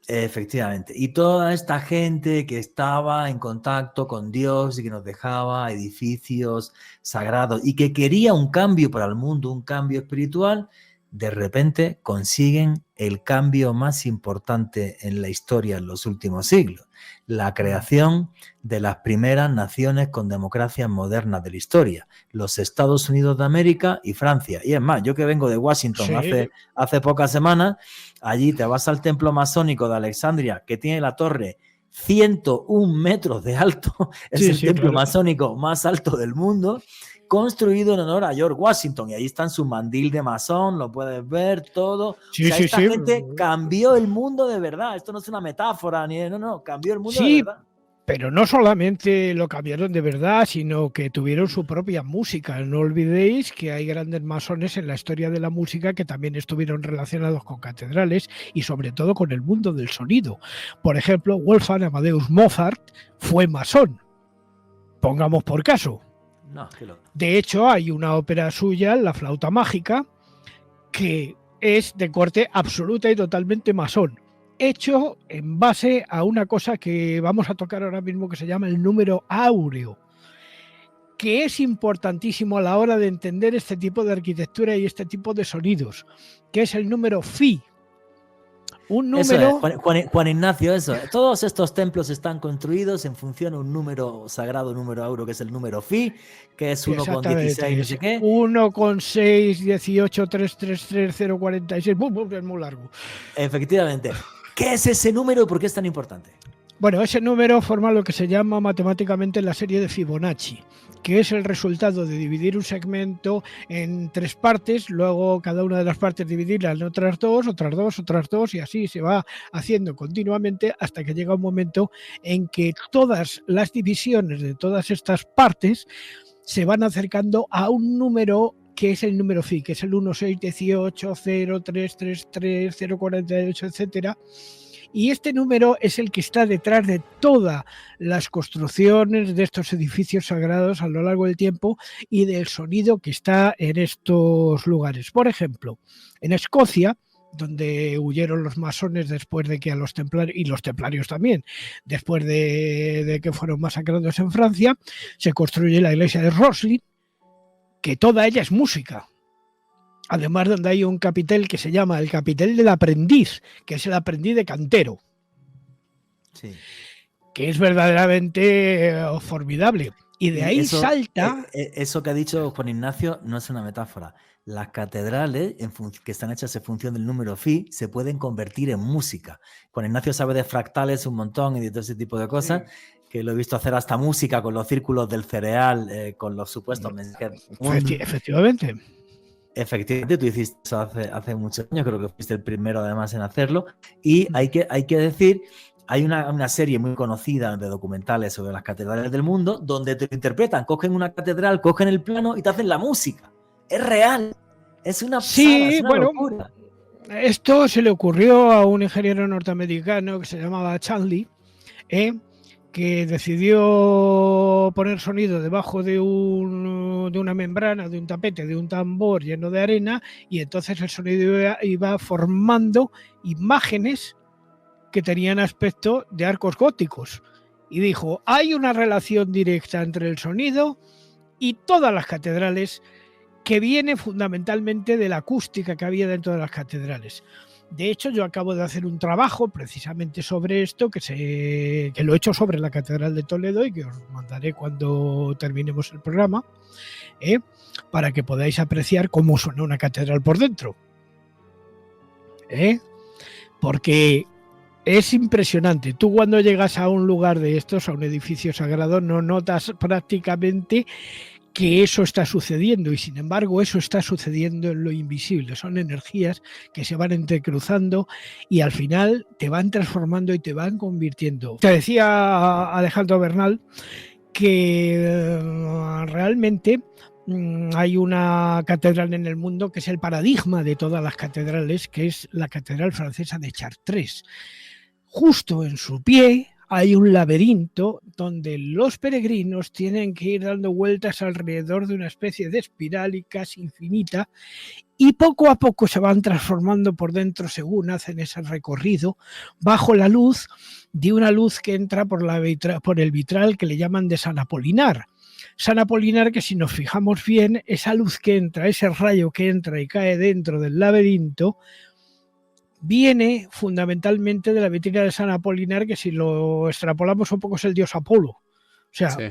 Efectivamente. Y toda esta gente que estaba en contacto con Dios y que nos dejaba edificios sagrados y que quería un cambio para el mundo, un cambio espiritual, de repente consiguen el cambio más importante en la historia en los últimos siglos, la creación de las primeras naciones con democracias modernas de la historia, los Estados Unidos de América y Francia. Y es más, yo que vengo de Washington Sí. hace pocas semanas, allí te vas al templo masónico de Alexandria, que tiene la torre 101 metros de alto, es el templo masónico más alto del mundo, construido en honor a George Washington, y ahí está en su mandil de masón, lo puedes ver todo. Esta gente cambió el mundo de verdad. Esto no es una metáfora, cambió el mundo de verdad. Pero no solamente lo cambiaron de verdad, sino que tuvieron su propia música. No olvidéis que hay grandes masones en la historia de la música que también estuvieron relacionados con catedrales y sobre todo con el mundo del sonido. Por ejemplo, Wolfgang Amadeus Mozart fue masón. Pongamos por caso. No, qué loco. De hecho, hay una ópera suya, La flauta mágica, que es de corte absoluta y totalmente masón, hecho en base a una cosa que vamos a tocar ahora mismo que se llama el número áureo, que es importantísimo a la hora de entender este tipo de arquitectura y este tipo de sonidos, que es el número Phi. Un número... Eso es, Juan Ignacio, eso. Todos estos templos están construidos en función a un número sagrado, número áureo, que es el número Phi, que es 1,16, no sé qué. 1,6, 18, 333, 046, es muy largo. Efectivamente. ¿Qué es ese número y por qué es tan importante? Bueno, ese número forma lo que se llama matemáticamente la serie de Fibonacci, que es el resultado de dividir un segmento en 3 partes, luego cada una de las partes dividirla en otras dos, y así se va haciendo continuamente hasta que llega un momento en que todas las divisiones de todas estas partes se van acercando a un número que es el número Phi, que es el 1, 6, 18, 0, 3, 3, 3, 0, 48, etcétera. Y este número es el que está detrás de todas las construcciones de estos edificios sagrados a lo largo del tiempo y del sonido que está en estos lugares. Por ejemplo, en Escocia, donde huyeron los masones después de que a los templarios, y los templarios también, después de que fueron masacrados en Francia, se construye la iglesia de Roslin, que toda ella es música. Además, donde hay un capitel que se llama el capitel del aprendiz, que es el aprendiz de cantero. Sí. Que es verdaderamente formidable. Y de ahí salta... Eso que ha dicho Juan Ignacio no es una metáfora. Las catedrales, que están hechas en función del número Phi, se pueden convertir en música. Juan Ignacio sabe de fractales un montón y de todo ese tipo de cosas, que lo he visto hacer hasta música con los círculos del cereal, con los supuestos mensajes. Efectivamente. Efectivamente, tú hiciste eso hace muchos años, creo que fuiste el primero además en hacerlo, y hay que decir, hay una serie muy conocida de documentales sobre las catedrales del mundo, donde te interpretan, cogen una catedral, cogen el plano y te hacen la música. Es real, es una locura. Esto se le ocurrió a un ingeniero norteamericano que se llamaba Chanley, que decidió poner sonido debajo de una membrana, de un tapete, de un tambor lleno de arena, y entonces el sonido iba formando imágenes que tenían aspecto de arcos góticos. Y dijo, hay una relación directa entre el sonido y todas las catedrales, que viene fundamentalmente de la acústica que había dentro de las catedrales. De hecho, yo acabo de hacer un trabajo precisamente sobre esto, que lo he hecho sobre la Catedral de Toledo y que os mandaré cuando terminemos el programa, para que podáis apreciar cómo suena una catedral por dentro. Porque es impresionante. Tú cuando llegas a un lugar de estos, a un edificio sagrado, no notas prácticamente que eso está sucediendo, y sin embargo eso está sucediendo en lo invisible. Son energías que se van entrecruzando y al final te van transformando y te van convirtiendo. Te decía Alejandro Bernal que realmente hay una catedral en el mundo que es el paradigma de todas las catedrales, que es la Catedral Francesa de Chartres. Justo en su pie hay un laberinto donde los peregrinos tienen que ir dando vueltas alrededor de una especie de espiral y casi infinita, y poco a poco se van transformando por dentro según hacen ese recorrido, bajo la luz de una luz que entra por el vitral que le llaman de San Apolinar. San Apolinar, que si nos fijamos bien, esa luz que entra, ese rayo que entra y cae dentro del laberinto, viene fundamentalmente de la vitrina de San Apolinar, que si lo extrapolamos un poco es el dios Apolo, o sea, sí,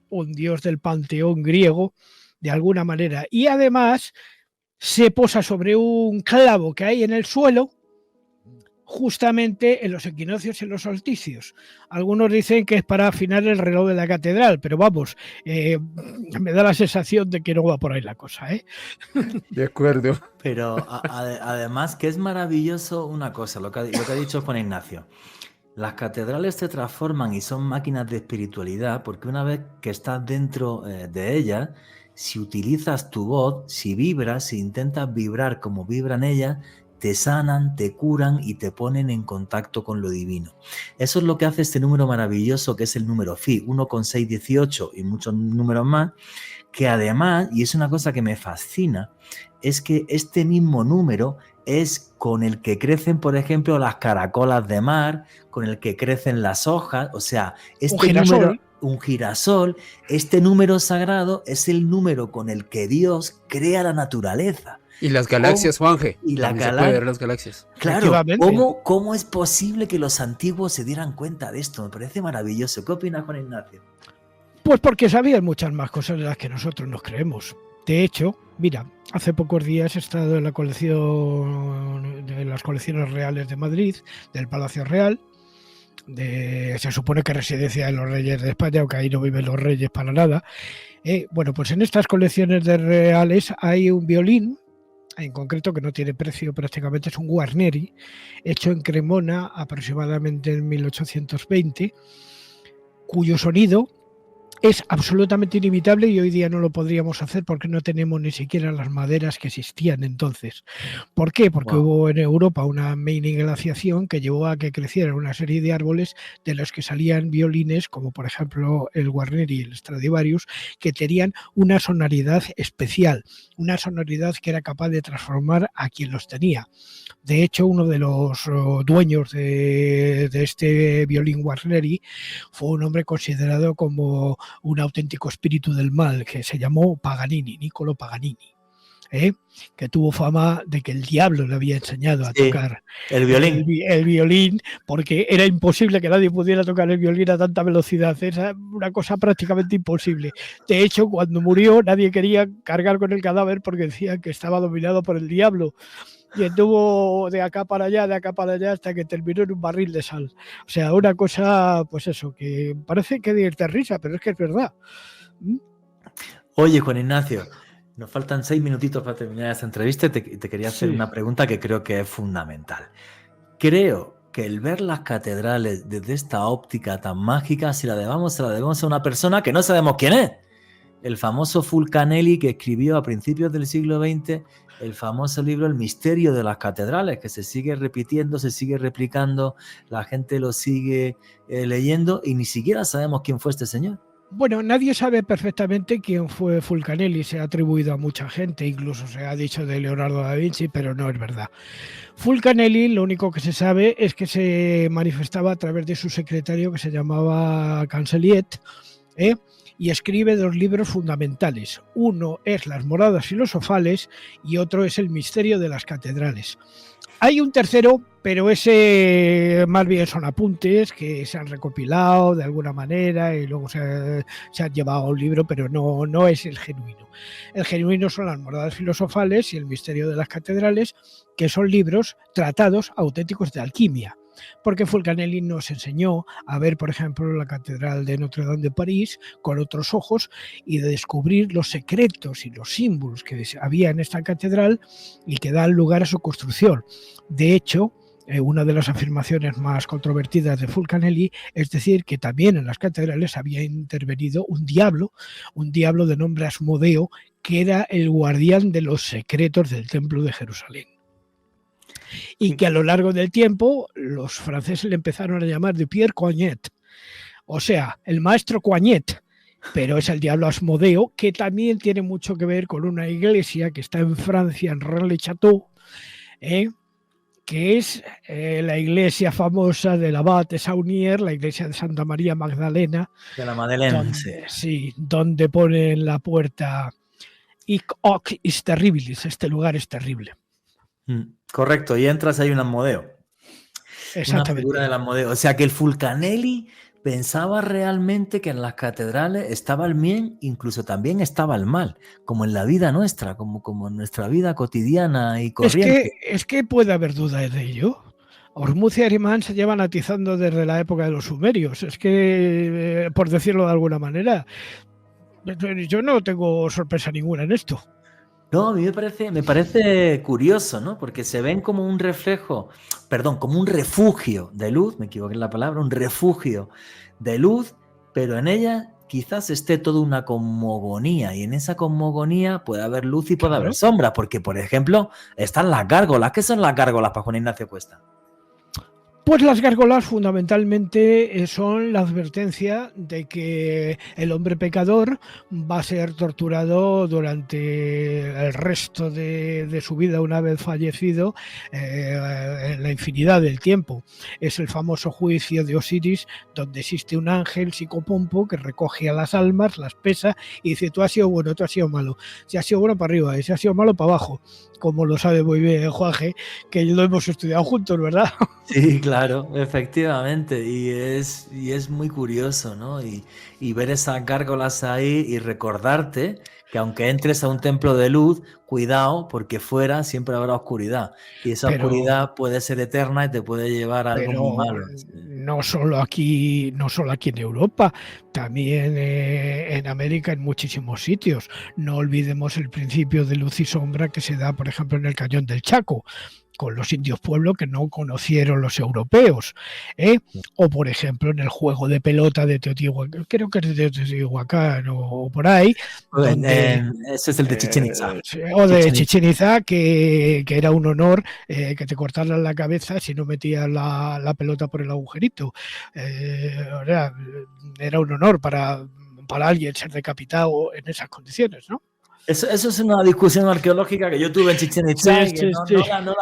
un dios del panteón griego de alguna manera, y además se posa sobre un clavo que hay en el suelo justamente en los equinoccios y en los solsticios. Algunos dicen que es para afinar el reloj de la catedral, pero vamos, me da la sensación de que no va por ahí la cosa, ¿eh? De acuerdo. Pero además que es maravilloso una cosa, lo que ha dicho Juan Ignacio. Las catedrales se transforman y son máquinas de espiritualidad porque una vez que estás dentro de ellas, si utilizas tu voz, si vibras, si intentas vibrar como vibran ellas, te sanan, te curan y te ponen en contacto con lo divino. Eso es lo que hace este número maravilloso, que es el número Phi, 1,618 y muchos números más, que además, y es una cosa que me fascina, es que este mismo número es con el que crecen, por ejemplo, las caracolas de mar, con el que crecen las hojas, o sea, un girasol, este número sagrado es el número con el que Dios crea la naturaleza. Y las galaxias, Juanje. Y se puede ver las galaxias. Claro, ¿cómo es posible que los antiguos se dieran cuenta de esto? Me parece maravilloso. ¿Qué opinas, Juan Ignacio? Pues porque sabían muchas más cosas de las que nosotros nos creemos. De hecho, mira, hace pocos días he estado en la colección de las colecciones reales de Madrid, del Palacio Real. Se supone que residencia de los Reyes de España, aunque ahí no viven los Reyes para nada. Bueno, pues en estas colecciones de reales hay un violín, en concreto que no tiene precio prácticamente, es un Guarneri, hecho en Cremona aproximadamente en 1820, cuyo sonido es absolutamente inimitable y hoy día no lo podríamos hacer porque no tenemos ni siquiera las maderas que existían entonces. ¿Por qué? Porque hubo en Europa una mini glaciación que llevó a que crecieran una serie de árboles de los que salían violines, como por ejemplo el Guarneri y el Stradivarius, que tenían una sonoridad especial, una sonoridad que era capaz de transformar a quien los tenía. De hecho, uno de los dueños de este violín Guarneri fue un hombre considerado como un auténtico espíritu del mal, que se llamó Paganini, Niccolo Paganini, que tuvo fama de que el diablo le había enseñado a tocar el violín. El violín, porque era imposible que nadie pudiera tocar el violín a tanta velocidad. Era una cosa prácticamente imposible. De hecho, cuando murió, nadie quería cargar con el cadáver porque decían que estaba dominado por el diablo. Y anduvo de acá para allá, hasta que terminó en un barril de sal. O sea, una cosa, pues eso, que parece que dierte risa, pero es que es verdad. Oye, Juan Ignacio, nos faltan 6 minutitos para terminar esta entrevista y te quería hacer una pregunta que creo que es fundamental. Creo que el ver las catedrales desde esta óptica tan mágica, se la debemos a una persona que no sabemos quién es. El famoso Fulcanelli, que escribió a principios del siglo XX el famoso libro El misterio de las catedrales, que se sigue repitiendo, se sigue replicando, la gente lo sigue leyendo y ni siquiera sabemos quién fue este señor. Bueno, nadie sabe perfectamente quién fue Fulcanelli, se ha atribuido a mucha gente, incluso se ha dicho de Leonardo da Vinci, pero no es verdad. Fulcanelli, lo único que se sabe es que se manifestaba a través de su secretario que se llamaba Cancelliet, y escribe 2 libros fundamentales. Uno es Las moradas filosofales y otro es El misterio de las catedrales. Hay un tercero, pero ese más bien son apuntes que se han recopilado de alguna manera y luego se han llevado a un libro, pero no es el genuino. El genuino son las moradas filosofales y el misterio de las catedrales, que son libros tratados auténticos de alquimia. Porque Fulcanelli nos enseñó a ver, por ejemplo, la Catedral de Notre Dame de París con otros ojos y de descubrir los secretos y los símbolos que había en esta catedral y que dan lugar a su construcción. De hecho, una de las afirmaciones más controvertidas de Fulcanelli es decir que también en las catedrales había intervenido un diablo de nombre Asmodeo, que era el guardián de los secretos del Templo de Jerusalén. Y que a lo largo del tiempo los franceses le empezaron a llamar de Pierre Coignet, o sea, el maestro Coignet, pero es el diablo Asmodeo, que también tiene mucho que ver con una iglesia que está en Francia, en Rennes-le-Château, que es la iglesia famosa del abad de Saunier, la iglesia de Santa María Magdalena, de la Madeleine, donde pone en la puerta "Hic hoc is terribilis", este lugar es terrible. Correcto, y entras, hay un Asmodeo. Exactamente. Una figura del Asmodeo. O sea que el Fulcanelli pensaba realmente que en las catedrales estaba el bien, incluso también estaba el mal, como en la vida nuestra, como en nuestra vida cotidiana y corriente. Es que puede haber duda de ello. Ormuz y Ahriman se llevan atizando desde la época de los sumerios. Es que, por decirlo de alguna manera, yo no tengo sorpresa ninguna en esto. No, a mí me parece curioso, ¿no? Porque se ven como un reflejo, como un refugio de luz, me equivoqué en la palabra, un refugio de luz, pero en ella quizás esté toda una cosmogonía, y en esa cosmogonía puede haber luz y puede haber sombra, porque, por ejemplo, están las gárgolas. ¿Qué son las gárgolas para Juan Ignacio Cuesta? Pues las gárgolas fundamentalmente son la advertencia de que el hombre pecador va a ser torturado durante el resto de su vida una vez fallecido, en la infinidad del tiempo. Es el famoso juicio de Osiris, donde existe un ángel psicopompo que recoge a las almas, las pesa y dice: tú has sido bueno, tú has sido malo. Si has sido bueno, para arriba, y si has sido malo, para abajo. Como lo sabe muy bien Juanje, que lo hemos estudiado juntos, ¿verdad? Sí, claro, efectivamente, y es muy curioso, ¿no? Y ver esas gárgolas ahí y recordarte que aunque entres a un templo de luz, cuidado, porque fuera siempre habrá oscuridad, y esa oscuridad puede ser eterna y te puede llevar a algo muy malo. No solo aquí en Europa, también en América, en muchísimos sitios. No olvidemos el principio de luz y sombra que se da, por ejemplo, en el Cañón del Chaco, con los indios pueblo que no conocieron los europeos, o por ejemplo en el juego de pelota de Teotihuacán, creo que es de Teotihuacán o por ahí, ese es el de Chichén Itzá, o de Chichén Itzá, que era un honor que te cortaran la cabeza si no metías la pelota por el agujerito. Era un honor para alguien ser decapitado en esas condiciones, ¿no? Eso es una discusión arqueológica que yo tuve en Chichén Itzá, y que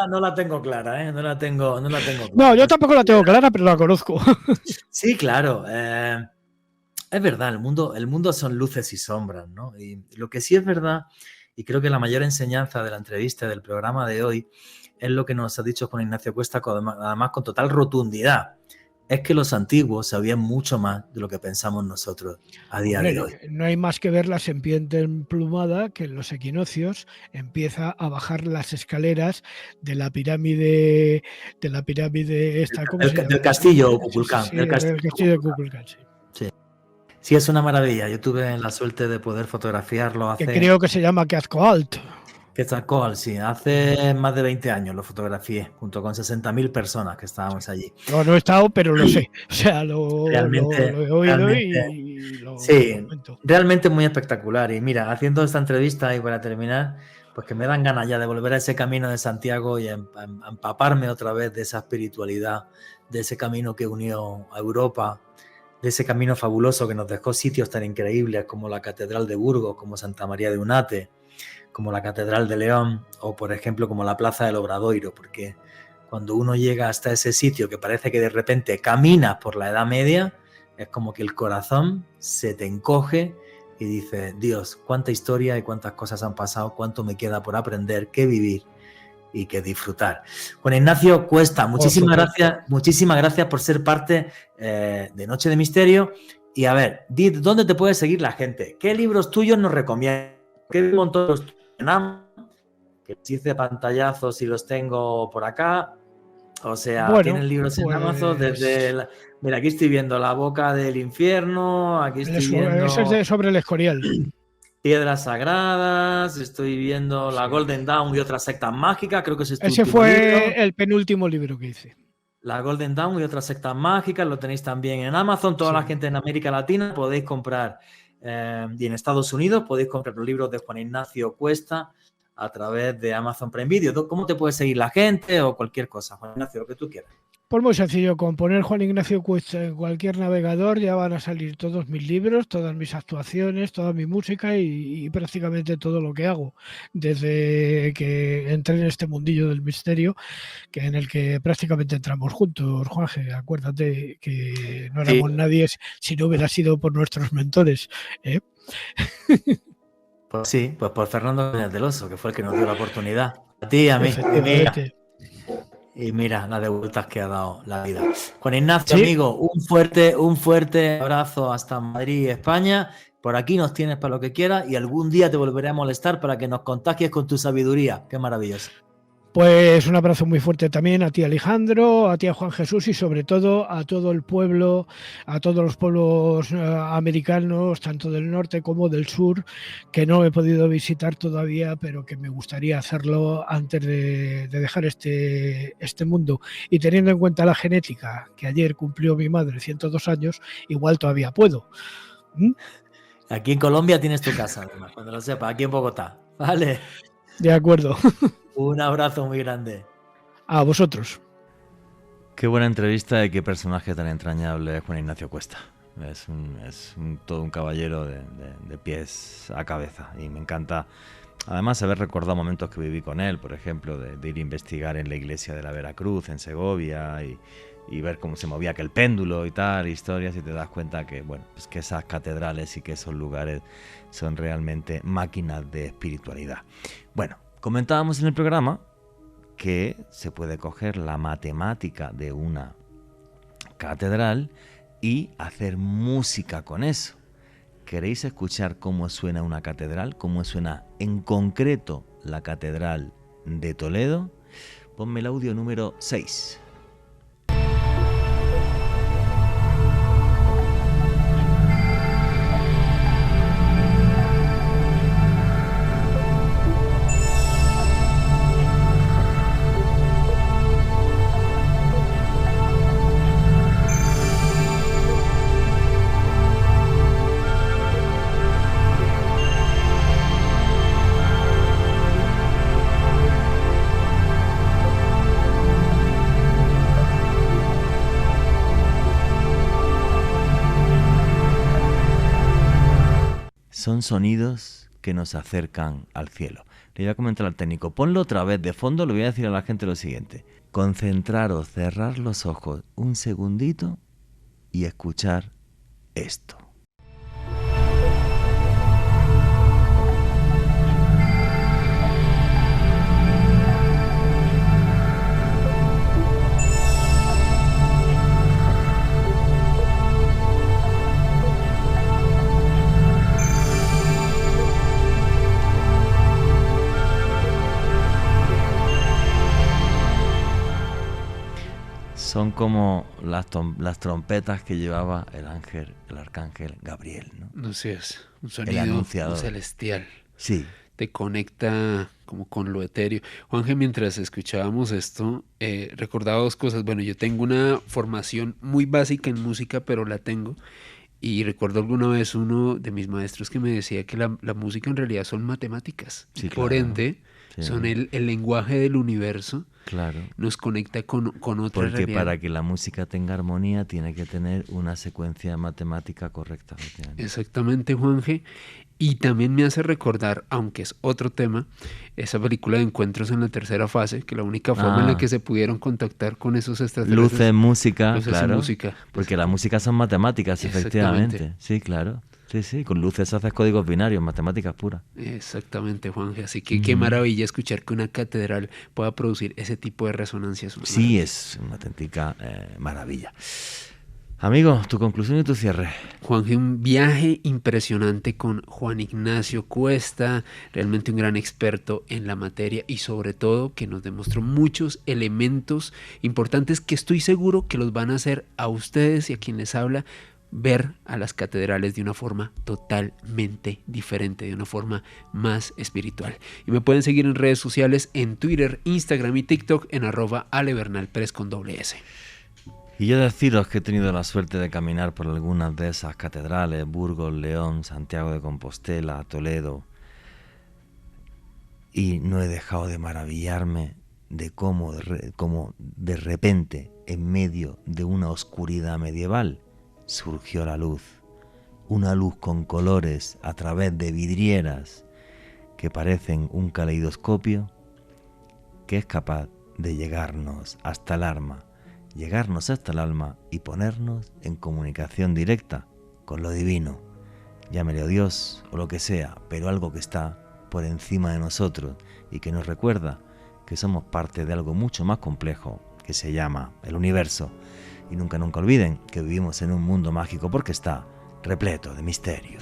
no la tengo clara, ¿eh? No la tengo clara. No, yo tampoco la tengo clara, pero la conozco. Sí, claro. Es verdad, el mundo son luces y sombras, ¿no? Y lo que sí es verdad, y creo que la mayor enseñanza de la entrevista del programa de hoy es lo que nos ha dicho Juan Ignacio Cuesta, además con total rotundidad. Es que los antiguos sabían mucho más de lo que pensamos nosotros a día de hoy. No hay más que ver la serpiente emplumada que en los equinoccios empieza a bajar las escaleras de la pirámide esta, ¿cómo se llama? Del castillo Kukulcán. Sí, del castillo de Kukulcán, sí. Sí, es una maravilla. Yo tuve la suerte de poder fotografiarlo hace... Que creo que se llama Quetzalcóatl. Quetzalcóatl, sí. Hace más de 20 años lo fotografié, junto con 60.000 personas que estábamos allí. No he estado, pero lo sé. O sea, lo he oído y lo comento. Realmente muy espectacular. Y mira, haciendo esta entrevista, y para terminar, pues que me dan ganas ya de volver a ese camino de Santiago y a empaparme otra vez de esa espiritualidad, de ese camino que unió a Europa, de ese camino fabuloso que nos dejó sitios tan increíbles como la Catedral de Burgos, como Santa María de Unate, como la Catedral de León, o por ejemplo como la Plaza del Obradoiro, porque cuando uno llega hasta ese sitio que parece que de repente caminas por la Edad Media, es como que el corazón se te encoge y dices: Dios, cuánta historia y cuántas cosas han pasado, cuánto me queda por aprender, qué vivir. y que disfrutar. Juan Ignacio Cuesta, muchísimas gracias por ser parte de Noche de Misterio. Y a ver, ¿dónde te puede seguir la gente? ¿Qué libros tuyos nos recomiendas? ¿Qué montones en Amazon? Que los hice pantallazos y los tengo por acá. O sea, bueno, tienen libros en Amazon desde... Mira, aquí estoy viendo La Boca del Infierno, aquí estoy viendo... Eso es sobre el Escorial. Piedras Sagradas, estoy viendo La Golden Dawn y otras sectas mágicas, creo que ese fue el penúltimo libro que hice. La Golden Dawn y otras sectas mágicas, lo tenéis también en Amazon. Toda la gente en América Latina podéis comprar, y en Estados Unidos podéis comprar los libros de Juan Ignacio Cuesta a través de Amazon Prime Video. ¿Cómo te puede seguir la gente o cualquier cosa, Juan Ignacio, lo que tú quieras? Pues muy sencillo, con poner Juan Ignacio Cuesta en cualquier navegador ya van a salir todos mis libros, todas mis actuaciones, toda mi música y prácticamente todo lo que hago. Desde que entré en este mundillo del misterio, en el que prácticamente entramos juntos, Juanje. Acuérdate que no éramos nadie si no hubiera sido por nuestros mentores, ¿eh? Pues sí, pues por Fernando del Oso, que fue el que nos dio la oportunidad. A ti y a mí. Y mira las vueltas que ha dado la vida. Juan Ignacio, amigo, un fuerte abrazo hasta Madrid, España. Por aquí nos tienes para lo que quieras y algún día te volveré a molestar para que nos contagies con tu sabiduría. Qué maravilloso. Pues un abrazo muy fuerte también a ti, Alejandro, a ti, a Juan Jesús y sobre todo a todo el pueblo, a todos los pueblos americanos, tanto del norte como del sur, que no he podido visitar todavía, pero que me gustaría hacerlo antes de dejar este mundo. Y teniendo en cuenta la genética, que ayer cumplió mi madre 102 años, igual todavía puedo. Aquí en Colombia tienes tu casa, además, cuando lo sepas, aquí en Bogotá. Vale. De acuerdo. Un abrazo muy grande. A vosotros. Qué buena entrevista y qué personaje tan entrañable Juan Ignacio Cuesta. Es todo un caballero de pies a cabeza y me encanta además haber recordado momentos que viví con él, por ejemplo, de ir a investigar en la iglesia de la Veracruz, en Segovia, y ver cómo se movía aquel péndulo y tal, historias, y te das cuenta que, bueno, pues que esas catedrales y que esos lugares son realmente máquinas de espiritualidad. Bueno, comentábamos en el programa que se puede coger la matemática de una catedral y hacer música con eso. ¿Queréis escuchar cómo suena una catedral? ¿Cómo suena en concreto la catedral de Toledo? Ponme el audio número 6. Son sonidos que nos acercan al cielo. Le voy a comentar al técnico, ponlo otra vez de fondo, le voy a decir a la gente lo siguiente. Concentraros, cerrar los ojos un segundito y escuchar esto. Son como las trompetas que llevaba el arcángel Gabriel, ¿no? No sé, es un sonido celestial. Sí. Te conecta como con lo etéreo. Juanje, mientras escuchábamos esto, recordaba dos cosas. Bueno, yo tengo una formación muy básica en música, pero la tengo. Y recuerdo alguna vez uno de mis maestros que me decía que la música en realidad son matemáticas. Sí, por ende, son el lenguaje del universo. Claro. Nos conecta con otra Porque realidad. para que la música tenga armonía tiene que tener una secuencia matemática correcta. Exactamente, Juanje. Y también me hace recordar, aunque es otro tema, esa película de Encuentros en la Tercera Fase, que la única forma en la que se pudieron contactar con esos extraterrestres... Luces, música, luces claro. Y música. Porque las músicas son matemáticas, efectivamente. Sí, claro. Sí, con luces haces códigos binarios, matemáticas puras. Exactamente, Juanje. Así que qué maravilla escuchar que una catedral pueda producir ese tipo de resonancias. Sí, es una auténtica maravilla. Amigo, tu conclusión y tu cierre. Juanje, un viaje impresionante con Juan Ignacio Cuesta, realmente un gran experto en la materia y sobre todo que nos demostró muchos elementos importantes que estoy seguro que los van a hacer a ustedes y a quien les habla ver a las catedrales de una forma totalmente diferente, de una forma más espiritual. Y me pueden seguir en redes sociales, en Twitter, Instagram y TikTok en @alebernalpress con @S. Y yo deciros que he tenido la suerte de caminar por algunas de esas catedrales, Burgos, León, Santiago de Compostela, Toledo, y no he dejado de maravillarme de cómo de repente, en medio de una oscuridad medieval, surgió la luz. Una luz con colores a través de vidrieras que parecen un caleidoscopio que es capaz de llegarnos hasta el alma y ponernos en comunicación directa con lo divino. Llámele a Dios o lo que sea, pero algo que está por encima de nosotros y que nos recuerda que somos parte de algo mucho más complejo que se llama el universo. Y nunca olviden que vivimos en un mundo mágico porque está repleto de misterio.